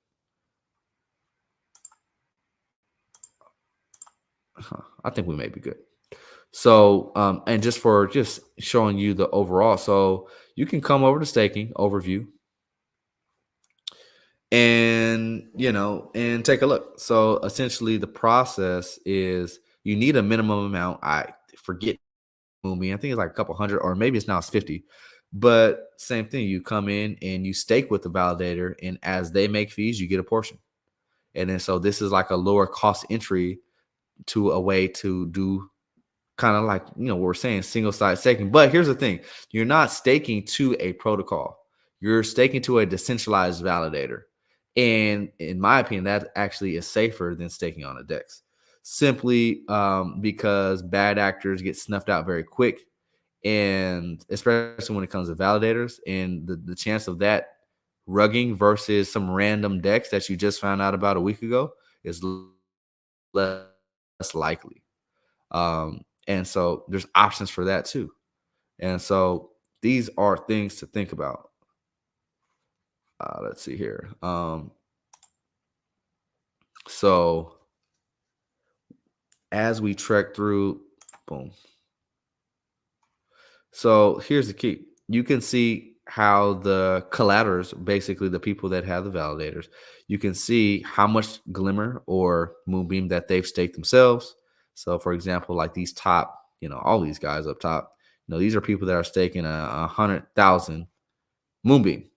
I think we may be good. So, and just showing you the overall. So you can come over to staking overview and take a look. So essentially the process is you need a minimum amount. I forget Moonbeam. I think it's like a couple hundred, or maybe it's 50. But same thing, you come in and you stake with the validator, and as they make fees, you get a portion. And then so this is like a lower cost entry to a way to do kind of like what we're saying, single side staking. But here's the thing: you're not staking to a protocol, you're staking to a decentralized validator. And in my opinion, that actually is safer than staking on a DEX, simply because bad actors get snuffed out very quick. And especially when it comes to validators, and the chance of that rugging versus some random DEX that you just found out about a week ago is less likely. And so there's options for that too. And so these are things to think about. Let's see here. So as we trek through, boom. So here's the key. You can see how the collaterals, basically the people that have the validators, you can see how much Glimmer or Moonbeam that they've staked themselves. So for example, like these top, all these guys up top, these are people that are staking 100,000 Moonbeam.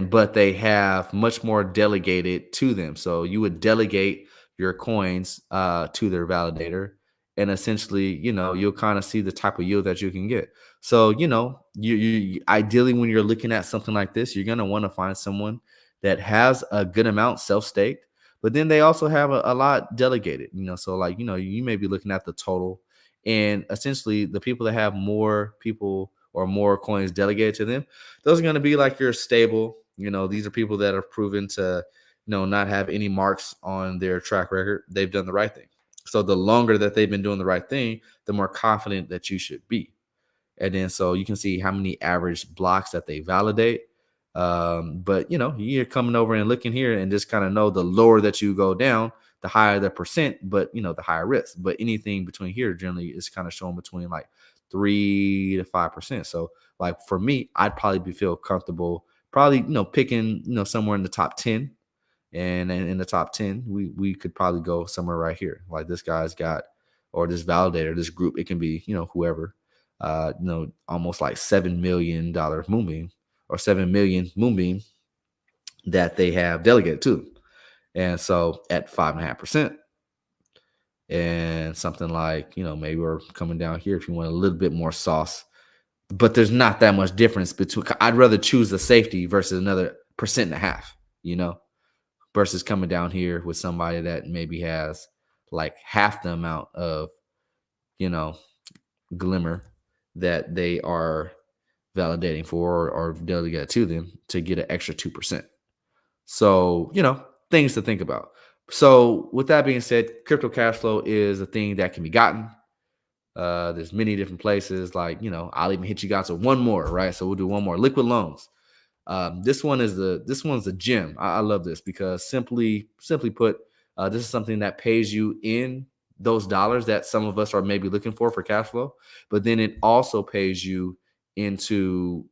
But they have much more delegated to them. So you would delegate your coins to their validator, and essentially, you'll kind of see the type of yield that you can get. So, you ideally, when you're looking at something like this, you're going to want to find someone that has a good amount self-staked, but then they also have a lot delegated, so like, you may be looking at the total, and essentially the people that have more people or more coins delegated to them, those are going to be like your stable. These are people that are proven to, not have any marks on their track record. They've done the right thing. So the longer that they've been doing the right thing, the more confident that you should be. And then so you can see how many average blocks that they validate. But you're coming over and looking here and just kind of know the lower that you go down, the higher the percent, but the higher risk. But anything between here generally is kind of showing between like 3 to 5%. So like for me, I'd probably feel comfortable probably picking somewhere in the top 10. And in the top 10, we could probably go somewhere right here. Like this guy's got, or this validator, this group, it can be whoever, almost like $7 million Moonbeam, or 7 million Moonbeam that they have delegated to. And so at 5.5%, and something like, maybe we're coming down here if you want a little bit more sauce, but there's not that much difference between. I'd rather choose the safety versus another 1.5%, versus coming down here with somebody that maybe has like half the amount of, Glimmer that they are validating for or delegate to them to get an extra 2%. So, things to think about. So with that being said, crypto cash flow is a thing that can be gotten. There's many different places, like, I'll even hit you guys with one more, right? So we'll do one more. Liquid loans. This one's the gem. I love this because simply put, this is something that pays you in those dollars that some of us are maybe looking for cash flow, but then it also pays you into,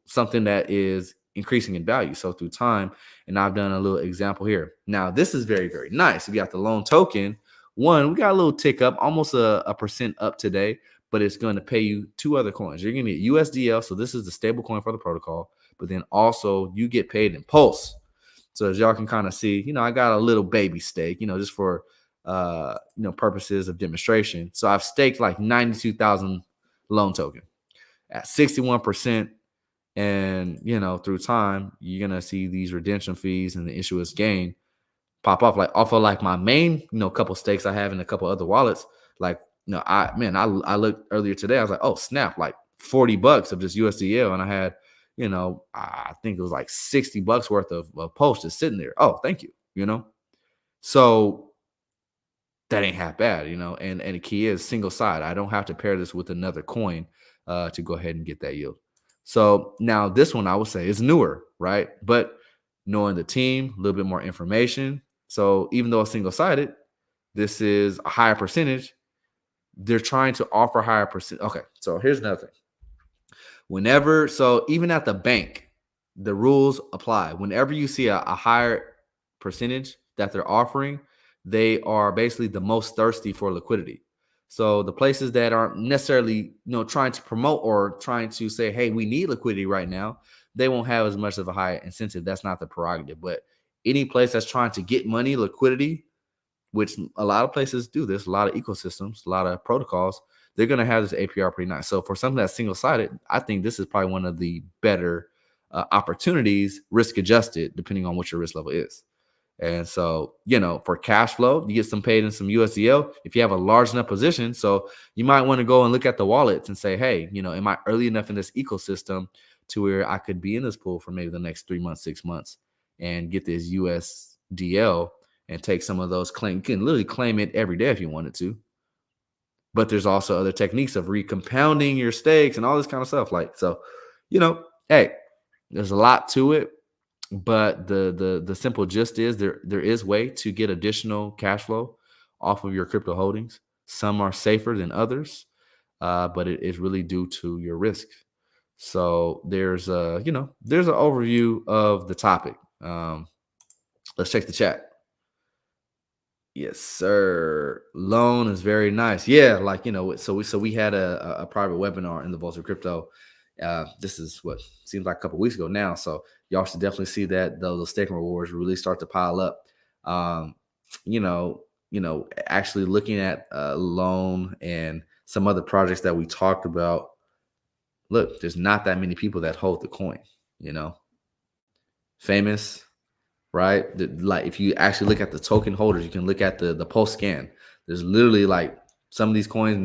something that is increasing in value. So through time, and I've done a little example here. Now, this is very, very nice. We got the loan token. We got a little tick up, almost a percent up today, but it's going to pay you 2 other coins. You're going to get USDL. So this is the stable coin for the protocol, but then also you get paid in Pulse. So as y'all can kind of see, I got a little baby stake, just for purposes of demonstration. So I've staked like 92,000 loan token at 61%. And through time, you're gonna see these redemption fees and the issuance gain pop off of like my main, couple stakes I have in a couple other wallets. Like, I looked earlier today. I was like, oh snap, like $40 of just USDL, and I had, I think it was like $60 worth of post just sitting there. Oh, thank you. So that ain't half bad, And the key is single side. I don't have to pair this with another coin to go ahead and get that yield. So now this one I would say is newer, right? But knowing the team, a little bit more information. So even though it's single-sided, this is a higher percentage. They're trying to offer higher percent. Okay, so here's another thing. So even at the bank, the rules apply. Whenever you see a higher percentage that they're offering, they are basically the most thirsty for liquidity. So the places that aren't necessarily, trying to promote or trying to say, hey, we need liquidity right now, they won't have as much of a high incentive. That's not the prerogative. But any place that's trying to get money, liquidity, which a lot of places do this, a lot of ecosystems, a lot of protocols, they're going to have this APR pretty nice. So for something that's single-sided, I think this is probably one of the better opportunities, risk adjusted, depending on what your risk level is. And so, for cash flow, you get some paid in some USDL if you have a large enough position. So you might want to go and look at the wallets and say, hey, am I early enough in this ecosystem to where I could be in this pool for maybe the next 3 months, 6 months and get this USDL and take some of those claims. You can literally claim it every day if you wanted to. But there's also other techniques of recompounding your stakes and all this kind of stuff. Hey, there's a lot to it. But the simple gist is there is way to get additional cash flow off of your crypto holdings. Some are safer than others, but it is really due to your risk. So there's there's an overview of the topic. Let's check the chat. Yes, sir. Loan is very nice. Yeah, so we had a private webinar in the Vault of Crypto. This is what seems like a couple weeks ago now. So y'all should definitely see that those staking rewards really start to pile up. Actually looking at loan and some other projects that we talked about. Look, there's not that many people that hold the coin. Famous. Right? Like if you actually look at the token holders, you can look at the post scan. There's literally like some of these coins,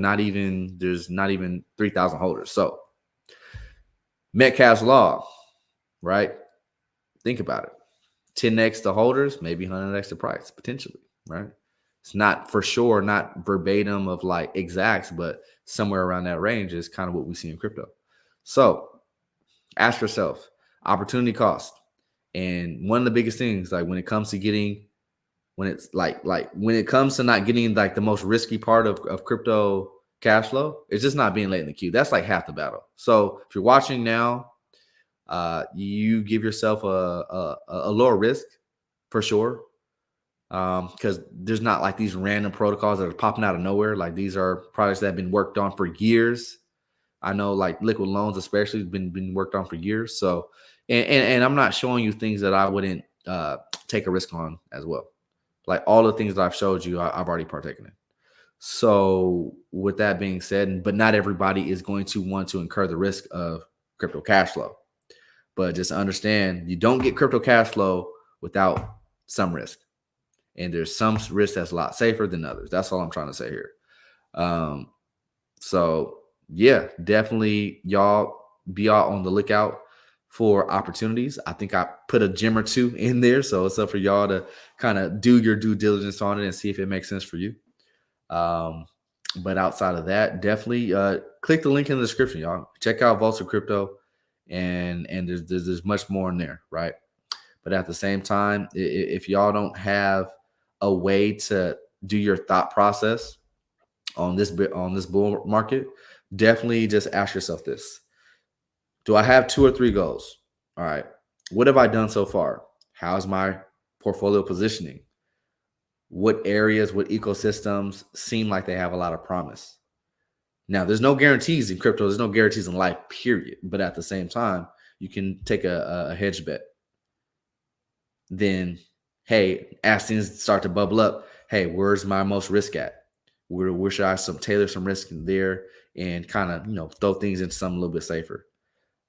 there's not even 3,000 holders. So Metcalfe's law, right? Think about it. 10x the holders, maybe 100x the price, potentially, right? It's not for sure, not verbatim of like exacts, but somewhere around that range is kind of what we see in crypto. So ask yourself, opportunity cost. And one of the biggest things, like when it comes to when it comes to not getting like the most risky part of crypto cash flow, it's just not being late in the queue. That's like half the battle. So if you're watching now, you give yourself a lower risk for sure. Because there's not like these random protocols that are popping out of nowhere. Like these are projects that have been worked on for years. I know like liquid loans especially been worked on for years. So and I'm not showing you things that I wouldn't take a risk on as well. Like all the things that I've showed you, I've already partaken in. So with that being said, but not everybody is going to want to incur the risk of crypto cash flow. But just understand, you don't get crypto cash flow without some risk. And there's some risk that's a lot safer than others. That's all I'm trying to say here. So yeah, definitely y'all be out on the lookout for opportunities. I think I put a gem or two in there. So it's up for y'all to kind of do your due diligence on it and see if it makes sense for you. But outside of that, definitely click the link in the description, y'all. Check out Vault of Crypto, and there's much more in there, right? But at the same time, if y'all don't have a way to do your thought process on this bull market, definitely just ask yourself this. Do I have 2 or 3 goals? All right. What have I done so far? How's my portfolio positioning? What areas, what ecosystems seem like they have a lot of promise? Now, there's no guarantees in crypto. There's no guarantees in life, period. But at the same time, you can take a hedge bet. then hey, as things start to bubble up, hey, where's my most risk at? Where should I tailor some risk in there and kind of throw things into something a little bit safer?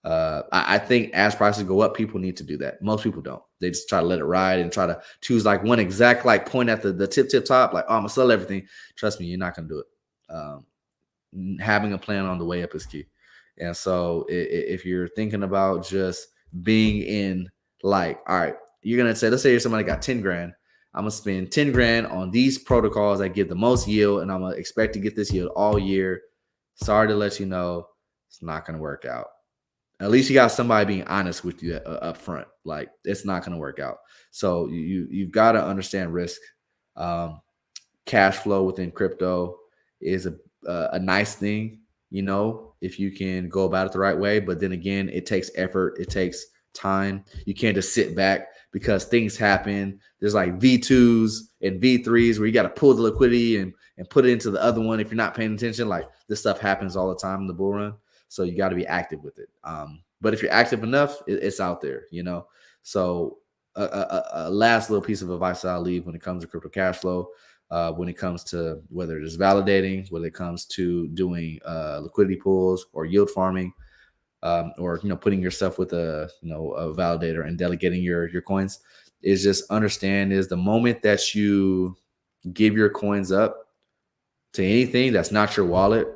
I think as prices go up, people need to do that. Most people don't. They just try to let it ride and try to choose like one exact like point at the tip top, like, oh, I'm gonna sell everything. Trust me, you're not gonna do it. Having a plan on the way up is key. And so if you're thinking about just being in like, all right, you're gonna say, let's say somebody got 10 grand. I'm gonna spend 10 grand on these protocols that give the most yield, and I'm gonna expect to get this yield all year. Sorry to let you know, it's not gonna work out. At least you got somebody being honest with you up front. Like, it's not going to work out. So you've got to understand risk. Cash flow within crypto is a nice thing, if you can go about it the right way. But then again, it takes effort. It takes time. You can't just sit back because things happen. There's like V2s and V3s where you got to pull the liquidity and put it into the other one if you're not paying attention. Like, this stuff happens all the time in the bull run. So you got to be active with it. But if you're active enough, it's out there, So a last little piece of advice I'll leave when it comes to crypto cash flow, when it comes to whether it is validating, whether it comes to doing liquidity pools or yield farming, or putting yourself with a validator and delegating your coins, is just understand is the moment that you give your coins up to anything that's not your wallet,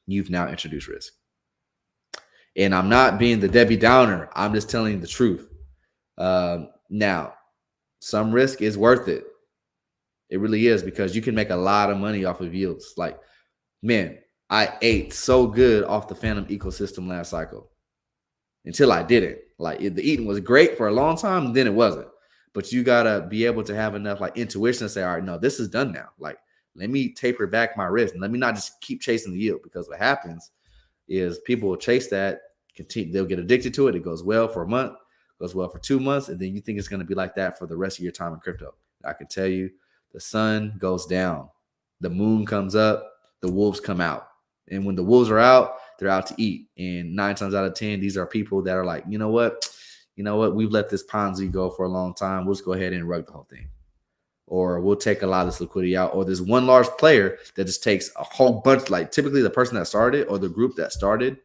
you've now introduced risk. And I'm not being the Debbie Downer. I'm just telling you the truth. Now, some risk is worth it. It really is, because you can make a lot of money off of yields. Like, man, I ate so good off the Phantom ecosystem last cycle until I didn't. Like, the eating was great for a long time, then it wasn't. But you got to be able to have enough like intuition to say, all right, no, this is done now. Like, let me taper back my risk and let me not just keep chasing the yield, because what happens is people will chase that, continue, they'll get addicted to it. It goes well for a month, goes well for 2 months, and then you think it's going to be like that for the rest of your time in crypto. I can tell you, the sun goes down, the moon comes up, the wolves come out. And when the wolves are out, they're out to eat. And 9 times out of 10, these are people that are like, you know what, we've let this Ponzi go for a long time. We'll just go ahead and rug the whole thing. Or we'll take a lot of this liquidity out. Or there's one large player that just takes a whole bunch, like typically the person that started or the group that started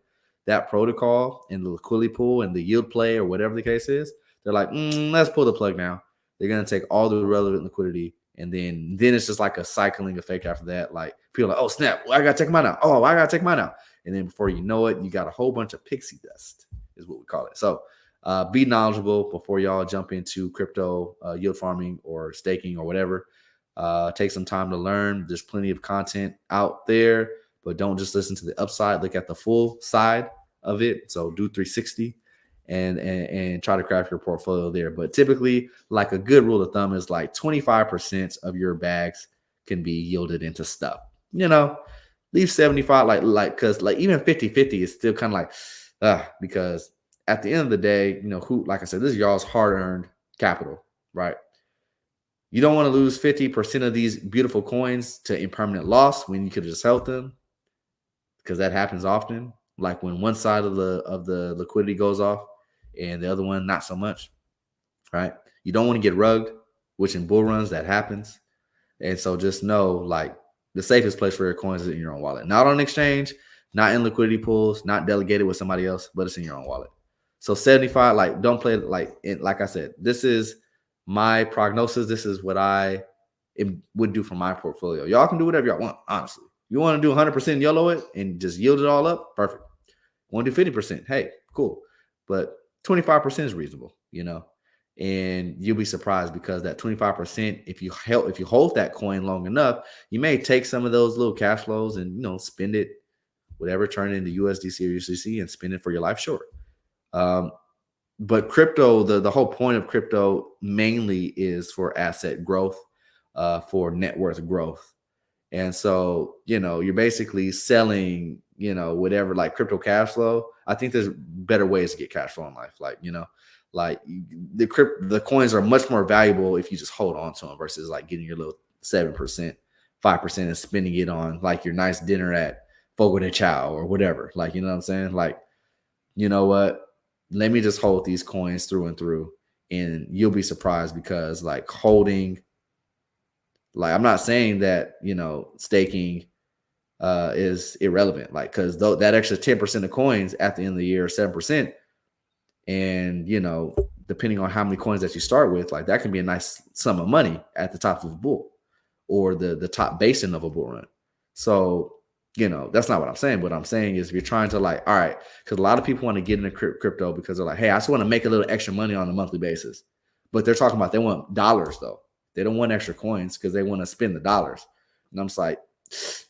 that protocol and the liquidity pool and the yield play or whatever the case is. They're like, let's pull the plug now. They're going to take all the relevant liquidity. And then it's just like a cycling effect after that. Like, people are like, oh, snap, I got to take mine out. Oh, I got to take mine out. And then before you know it, you got a whole bunch of pixie dust is what we call it. So be knowledgeable before y'all jump into crypto yield farming or staking or whatever. Take some time to learn. There's plenty of content out there, but don't just listen to the upside. Look at the full side of it. So do 360 and try to craft your portfolio there. But typically, like a good rule of thumb is like 25% of your bags can be yielded into stuff. Leave 75, because like even 50-50 is still kind of like, because at the end of the day, like I said, this is y'all's hard-earned capital, right? You don't want to lose 50% of these beautiful coins to impermanent loss when you could have just held them, because that happens often. Like when one side of the liquidity goes off and the other one not so much, right? You don't want to get rugged, which in bull runs that happens. And so just know, like, the safest place for your coins is in your own wallet. Not on exchange, not in liquidity pools, not delegated with somebody else, but it's in your own wallet. So 75, like, don't play like I said, this is my prognosis. This is what I would do for my portfolio. Y'all can do whatever y'all want, honestly. You want to do 100% YOLO it and just yield it all up? Perfect. Want to do 50%? Hey, cool. But 25% is reasonable, and you'll be surprised, because that 25%, if you hold that coin long enough, you may take some of those little cash flows and, spend it, whatever, turn it into USDC or USDC and spend it for your life short. But crypto, the whole point of crypto mainly is for asset growth, for net worth growth. And so, you're basically selling, whatever, like crypto cash flow. I think there's better ways to get cash flow in life. Like, the coins are much more valuable if you just hold on to them versus like getting your little 7%, 5% and spending it on like your nice dinner at Fogo de Chao or whatever. Like, you know what I'm saying? Like, you know what? Let me just hold these coins through and through And you'll be surprised because like holding, like I'm not saying that, staking is irrelevant, like because that extra 10% of coins at the end of the year, 7%, and depending on how many coins that you start with, like that can be a nice sum of money at the top of a bull or the top basin of a bull run. So that's not what I'm saying. What I'm saying is if you're trying to like, all right, because a lot of people want to get into crypto because they're like, hey, I just want to make a little extra money on a monthly basis, but they're talking about they want dollars though. They don't want extra coins because they want to spend the dollars. And I'm just like,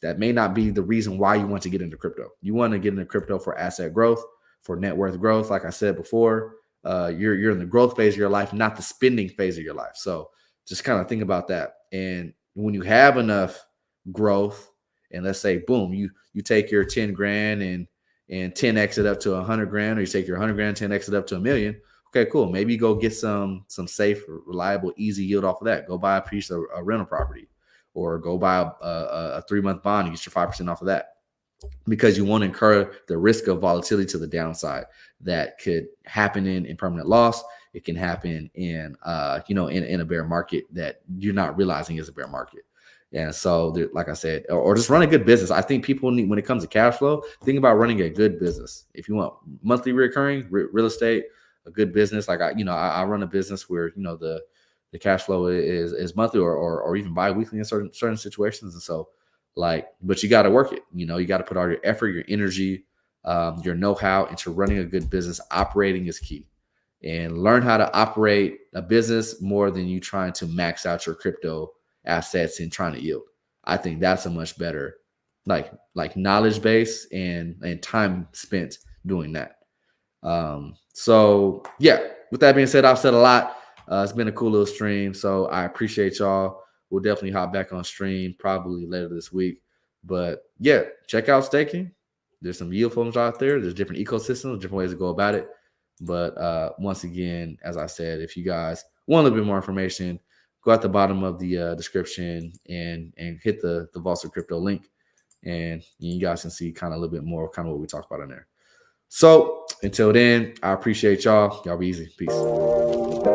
that may not be the reason why you want to get into crypto. You want to get into crypto for asset growth, for net worth growth. Like I said before, you're in the growth phase of your life, not the spending phase of your life. So just kind of think about that. And when you have enough growth, and let's say, boom, you take your 10 grand and 10x it up to 100 grand, or you take your 100 grand, 10x it up to $1 million. Okay, cool. Maybe go get some safe, reliable, easy yield off of that. Go buy a piece of a rental property, or go buy a 3-month bond and get your 5% off of that, because you want to incur the risk of volatility to the downside that could happen in permanent loss. It can happen in in a bear market that you're not realizing is a bear market. And so, like I said, or just run a good business. I think people need, when it comes to cash flow, think about running a good business. If you want monthly recurring real estate, a good business, like I run a business where the cash flow is monthly or even bi-weekly in certain situations. And so, but you got to work it. You got to put all your effort, your energy, your know-how into running a good business. Operating is key, and learn how to operate a business more than you trying to max out your crypto assets and trying to yield. I think that's a much better like knowledge base and time spent doing that. So yeah, with that being said, I've said a lot. It's been a cool little stream, so I appreciate y'all. We'll definitely hop back on stream probably later this week. But yeah, check out staking. There's some yield funds out there. There's different ecosystems, different ways to go about it. But once again, as I said, if you guys want a little bit more information, go at the bottom of the description and hit the Vaults of Crypto link, and you guys can see kind of a little bit more kind of what we talk about in there. So until then, I appreciate y'all. Y'all be easy. Peace.